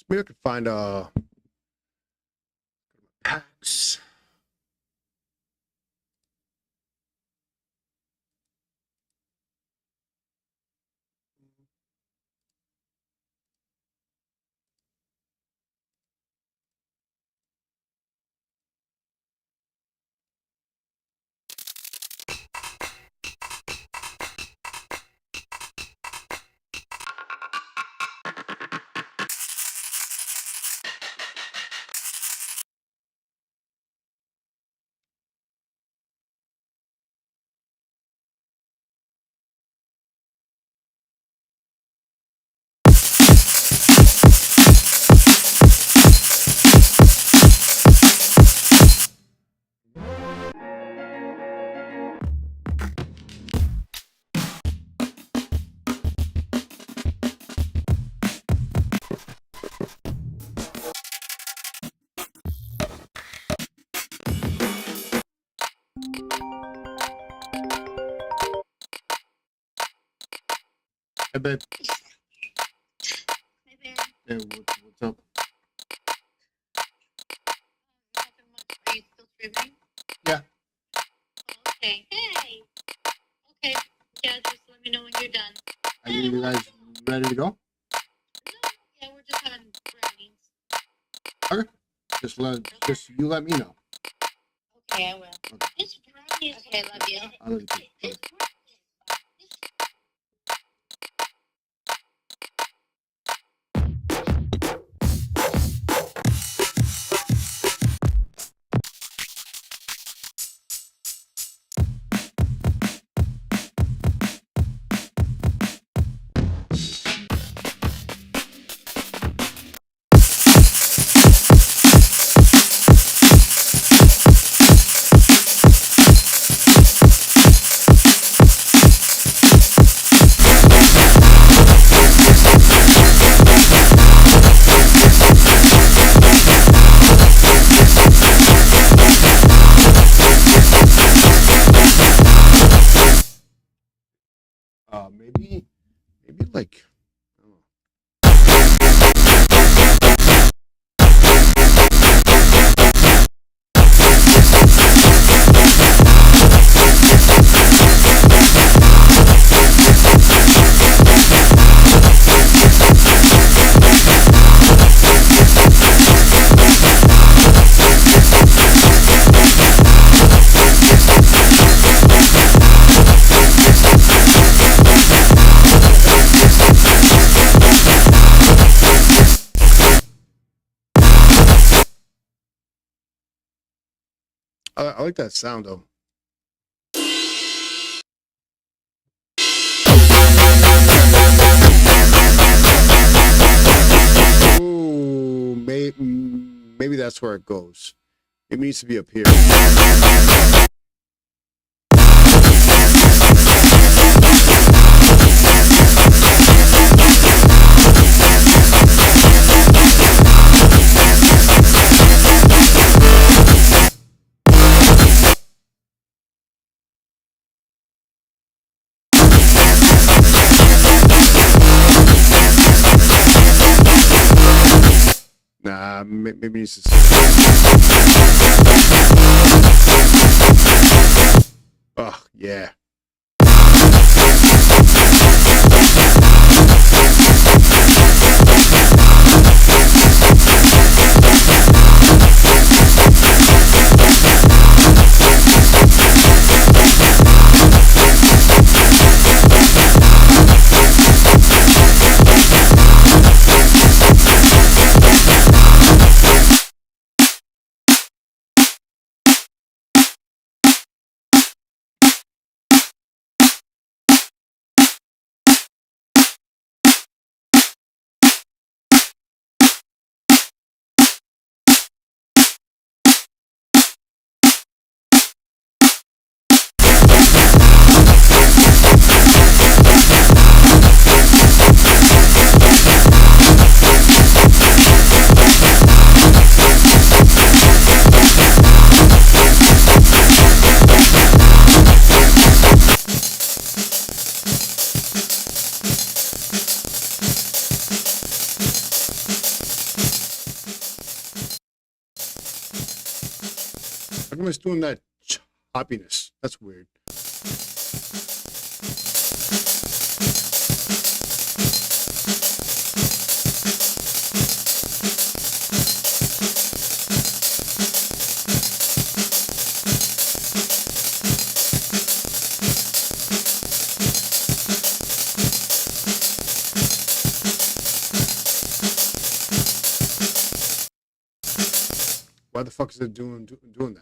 Maybe I could find packs. Hey, babe. Hey, babe. Hey, what's up? Nothing much. Are you still streaming? Yeah. Oh, okay. Hey. Okay. Yeah, just let me know when you're done. Are you guys ready to go? No. Yeah, we're just having brownies. Okay. Just you let me know. Okay, I will. Okay. It's brownies. Okay, love you. I love you too. It's I like that sound though. Ooh, maybe that's where it goes. It needs to be up here. Nah, maybe it's just... Oh, yeah. How come it's doing that choppiness? That's weird. Why the fuck is it doing that?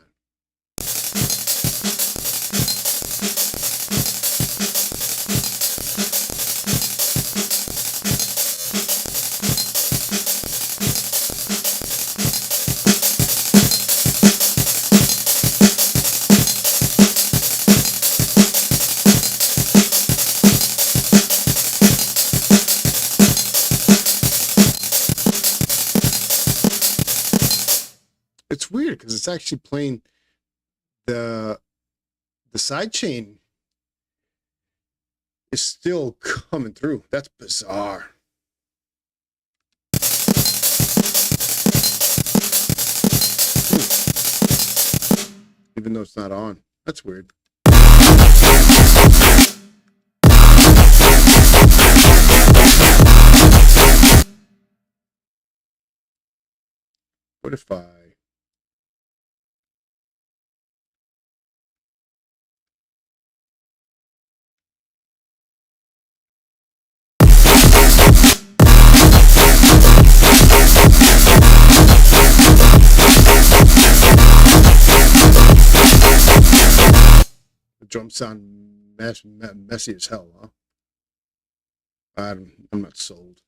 It's weird because it's actually playing the side chain is still coming through. That's bizarre. Even though it's not on. That's weird. What if I... Drums sound messy as hell, huh? I'm not sold.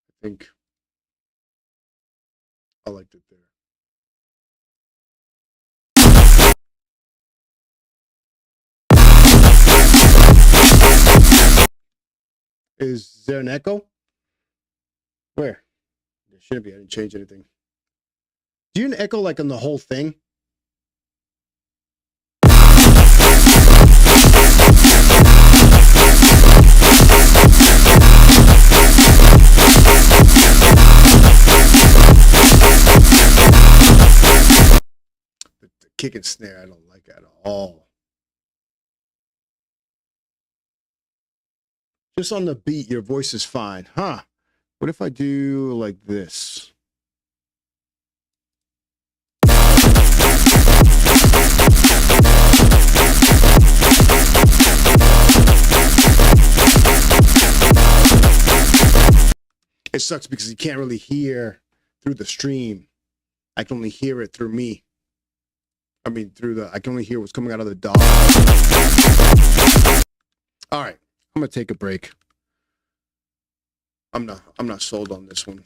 I think I liked it there. Is there an echo? Where? There shouldn't be. I didn't change anything. Do you hear an echo like on the whole thing? The kick and snare, I don't like at all. Just on the beat, your voice is fine. Huh? What if I do like this? It sucks because you can't really hear through the stream. I can only hear it through me. I mean, I can only hear what's coming out of the DAW. All right, I'm gonna take a break. I'm not sold on this one.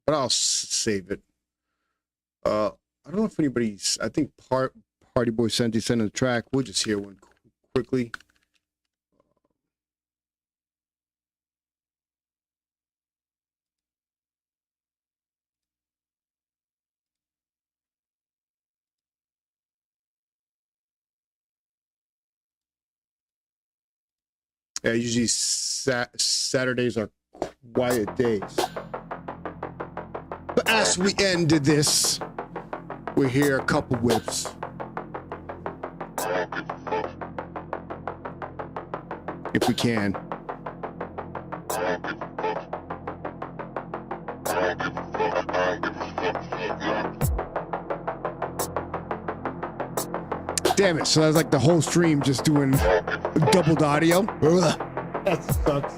But I'll save it. I don't know if anybody's, I think Party Boy sent a track. We'll just hear one quickly. Yeah, usually Saturdays are quiet days. But as we end this, we hear a couple whips. If we can. Damn it, so that's like the whole stream just doing doubled audio. Ugh, that sucks.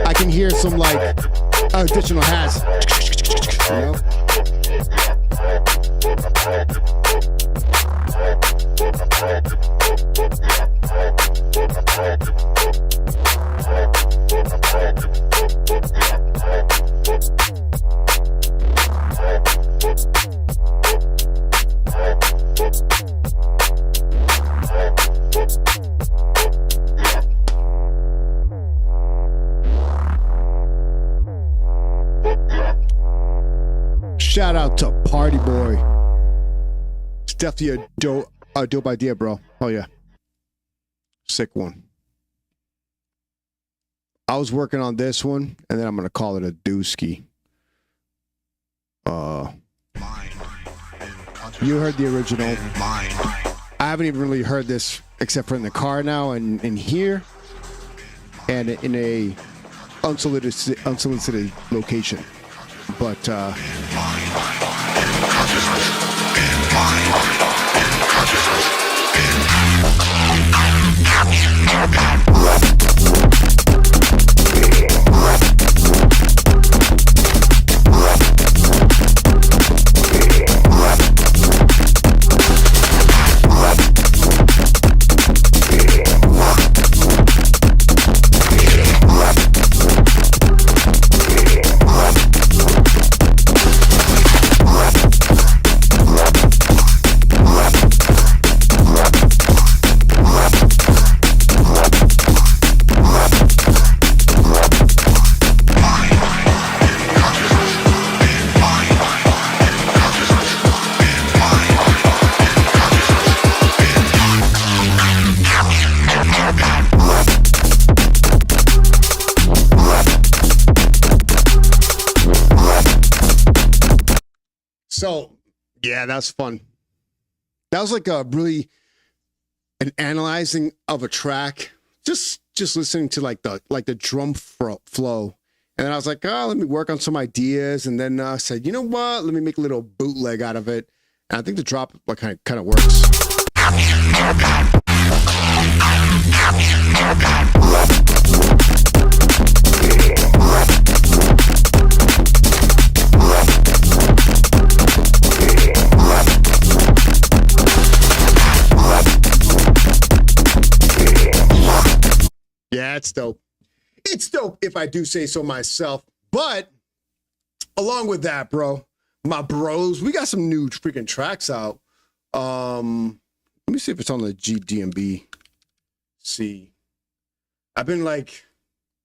I can hear some like additional hats. You know? Shout out to Party Boy. It's definitely a dope idea, bro. Oh yeah. Sick one. I was working on this one, and then I'm gonna call it a dooski. You heard the original. I haven't even really heard this except for in the car now and in here, and in a unsolicited location. But so, yeah, that's fun. That was like a really an analyzing of a track. Just just listening to like the drum flow. And then I was like, oh, let me work on some ideas. And then I said, you know what? Let me make a little bootleg out of it. And I think the drop like, kind of works. Yeah, it's dope. It's dope if I do say so myself. But along with that, bro, my bros, we got some new freaking tracks out. Let me see if it's on the DNB. See, I've been like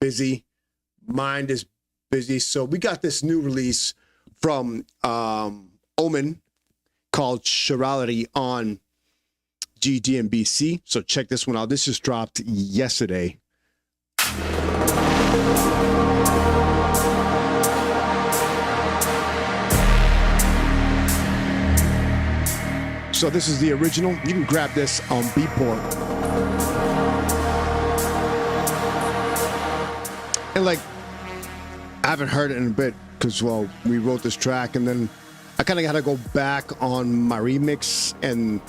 busy. Mind is busy. So we got this new release from Omen called Chirality on DNB. So check this one out. This just dropped yesterday. So this is the original. You can grab this on Beatport. And like, I haven't heard it in a bit because, well, we wrote this track and then I kind of got to go back on my remix and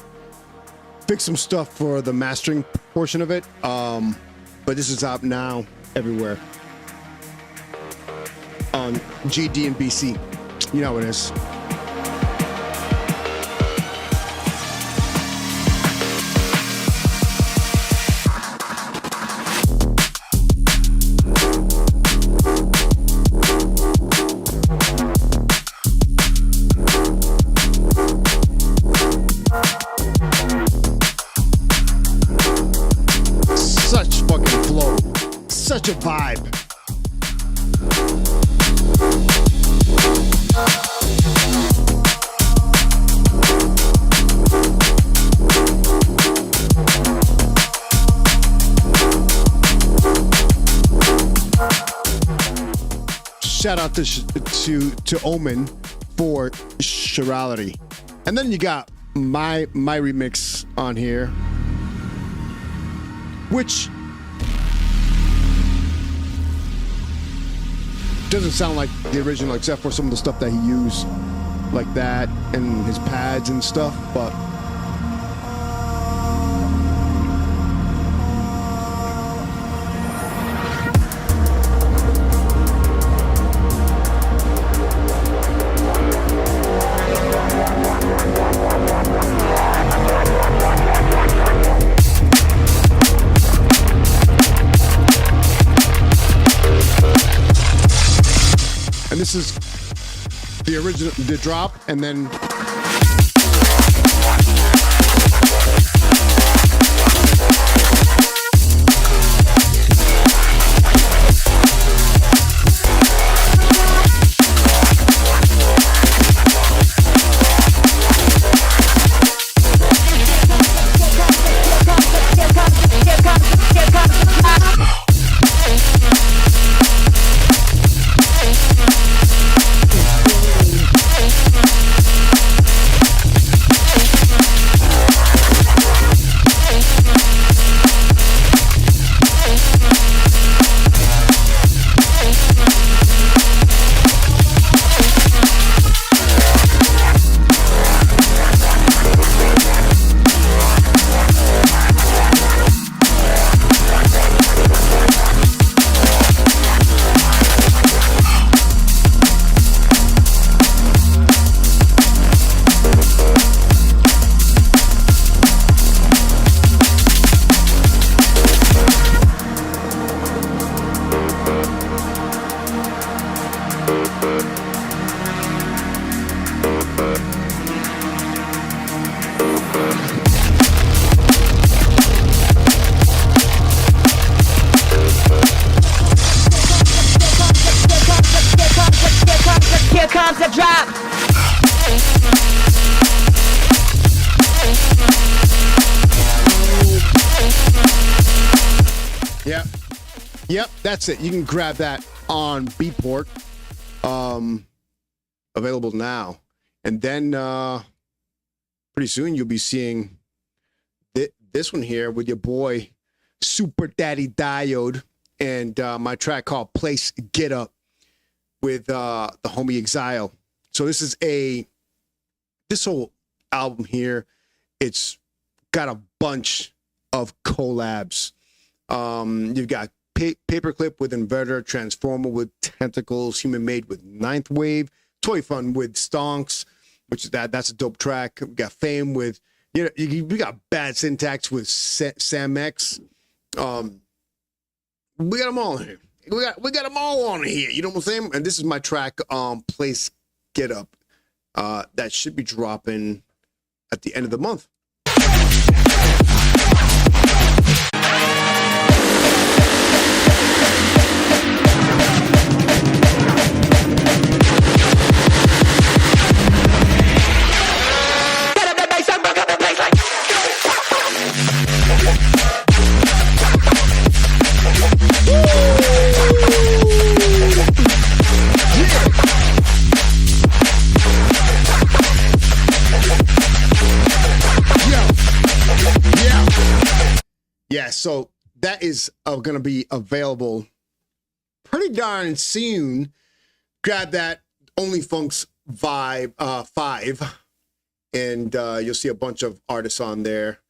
fix some stuff for the mastering portion of it. But this is out now everywhere on DNB. You know what it is. Such a vibe. Shout out to Omen for Chirality. And then you got my remix on here, which doesn't sound like the original except for some of the stuff that he used like that and his pads and stuff, but this is the original, the drop, and then comes the drop. Yep, that's it. You can grab that on Beatport. Available now. And then pretty soon you'll be seeing this one here with your boy Super Daddy Diode, and my track called Place Get Up with the homie Exile. So this whole album here, it's got a bunch of collabs. You've got Paperclip with Inverter, Transformer with Tentacles, Human Made with Ninth Wave, Toy Fun with Stonks, which is that's a dope track. We got Fame with, we got Bad Syntax with Sam-X. We got them all in here. We got them all on here. You know what I'm saying? And this is my track, Place Get Up. That should be dropping at the end of the month. Yeah, so that is going to be available pretty darn soon. Grab that OnlyFunks Vibe 5, and you'll see a bunch of artists on there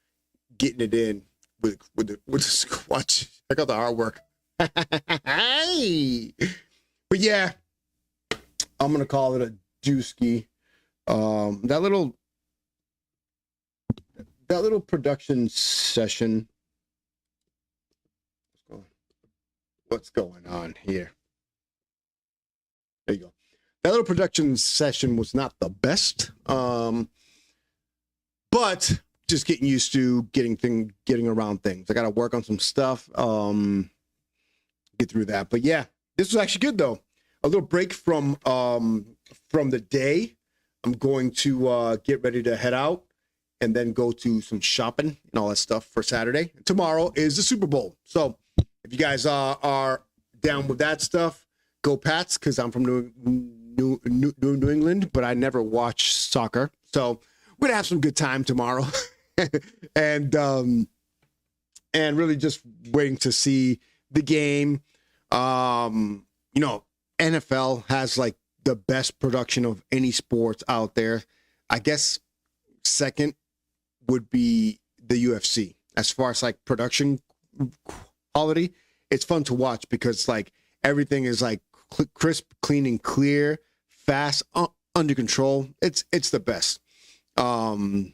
getting it in with the watch. Check out the artwork. Hey, but yeah, I'm gonna call it a dooski. That little production session. What's going on here? There you go. That little production session was not the best, but just getting used to getting around things. I got to work on some stuff, get through that. But yeah, this was actually good though. A little break from the day. I'm going to get ready to head out and then go to some shopping and all that stuff for Saturday. Tomorrow is the Super Bowl, so if you guys are down with that stuff, go Pats, because I'm from New England, but I never watch soccer. So we're going to have some good time tomorrow. and really just waiting to see the game. NFL has like the best production of any sports out there. I guess second would be the UFC. As far as like production quality, it's fun to watch because like everything is like crisp, clean, and clear, fast, under control. It's the best. The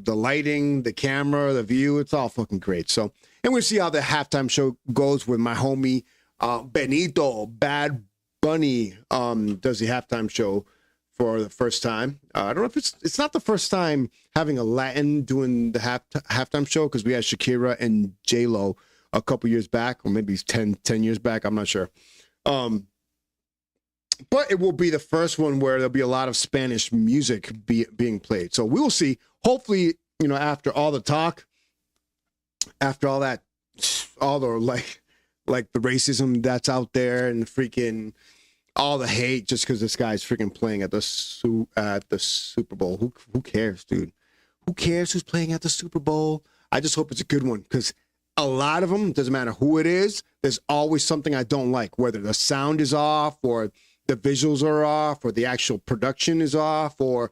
lighting, the camera, the view, it's all fucking great. So, and we'll see how the halftime show goes with my homie Benito Bad Bunny. Does the halftime show for the first time. I don't know if it's not the first time having a Latin doing the halftime show, because we had Shakira and J-Lo a couple years back, or maybe 10 years back. I'm not sure. But it will be the first one where there'll be a lot of Spanish music being played. So we will see. Hopefully, after all the talk, after all that, all the like the racism that's out there and freaking all the hate just because this guy's freaking playing at the Super Bowl. Who cares, dude? Who cares who's playing at the Super Bowl? I just hope it's a good one, because a lot of them, doesn't matter who it is, there's always something I don't like, whether the sound is off or the visuals are off or the actual production is off or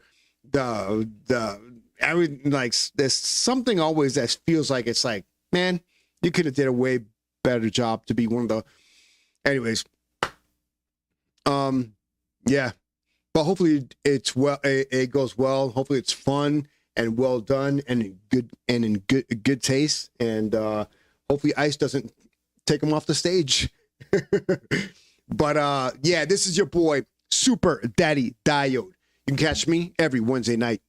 everything. Like, there's something always that feels like it's like, man, you could have did a way better job to be one of the. Anyways, yeah, but hopefully it's well. It goes well. Hopefully it's fun and well done and in good taste. And hopefully Ice doesn't take him off the stage. But yeah, this is your boy Super Daddy Diode. You can catch me every Wednesday night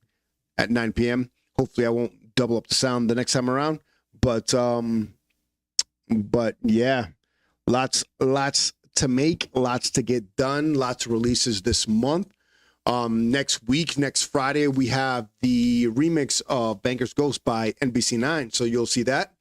at 9 p.m. Hopefully I won't double up the sound the next time around. But yeah, lots to make, lots to get done, lots of releases this month. Next Friday, we have the remix of Banker's Ghost by NBC9. So you'll see that.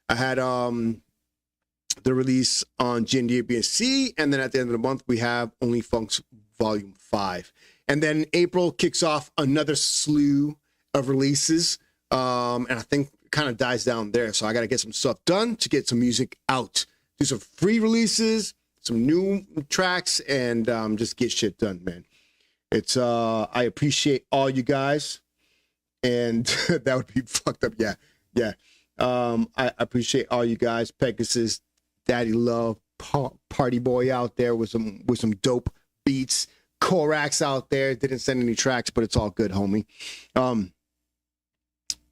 I had the release on GNDABC, and then at the end of the month, we have Only Funks Volume 5. And then April kicks off another slew of releases. And I think kind of dies down there. So I got to get some stuff done to get some music out, do some free releases, some new tracks, and just get shit done, man. It's I appreciate all you guys, and that would be fucked up. Yeah. I appreciate all you guys. Pegasus, Daddy Love, Party Boy out there with some dope beats. Korax out there didn't send any tracks, but it's all good, homie.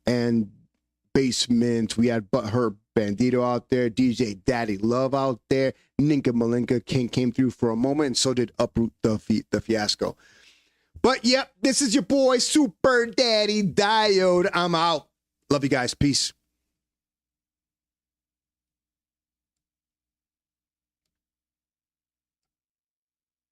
And Basement, we had Butthurt Bandito out there, DJ Daddy Love out there, Ninka Malinka came through for a moment, and so did Uproot the Fiasco. But yep, this is your boy Super Daddy Diode. I'm out. Love you guys. Peace.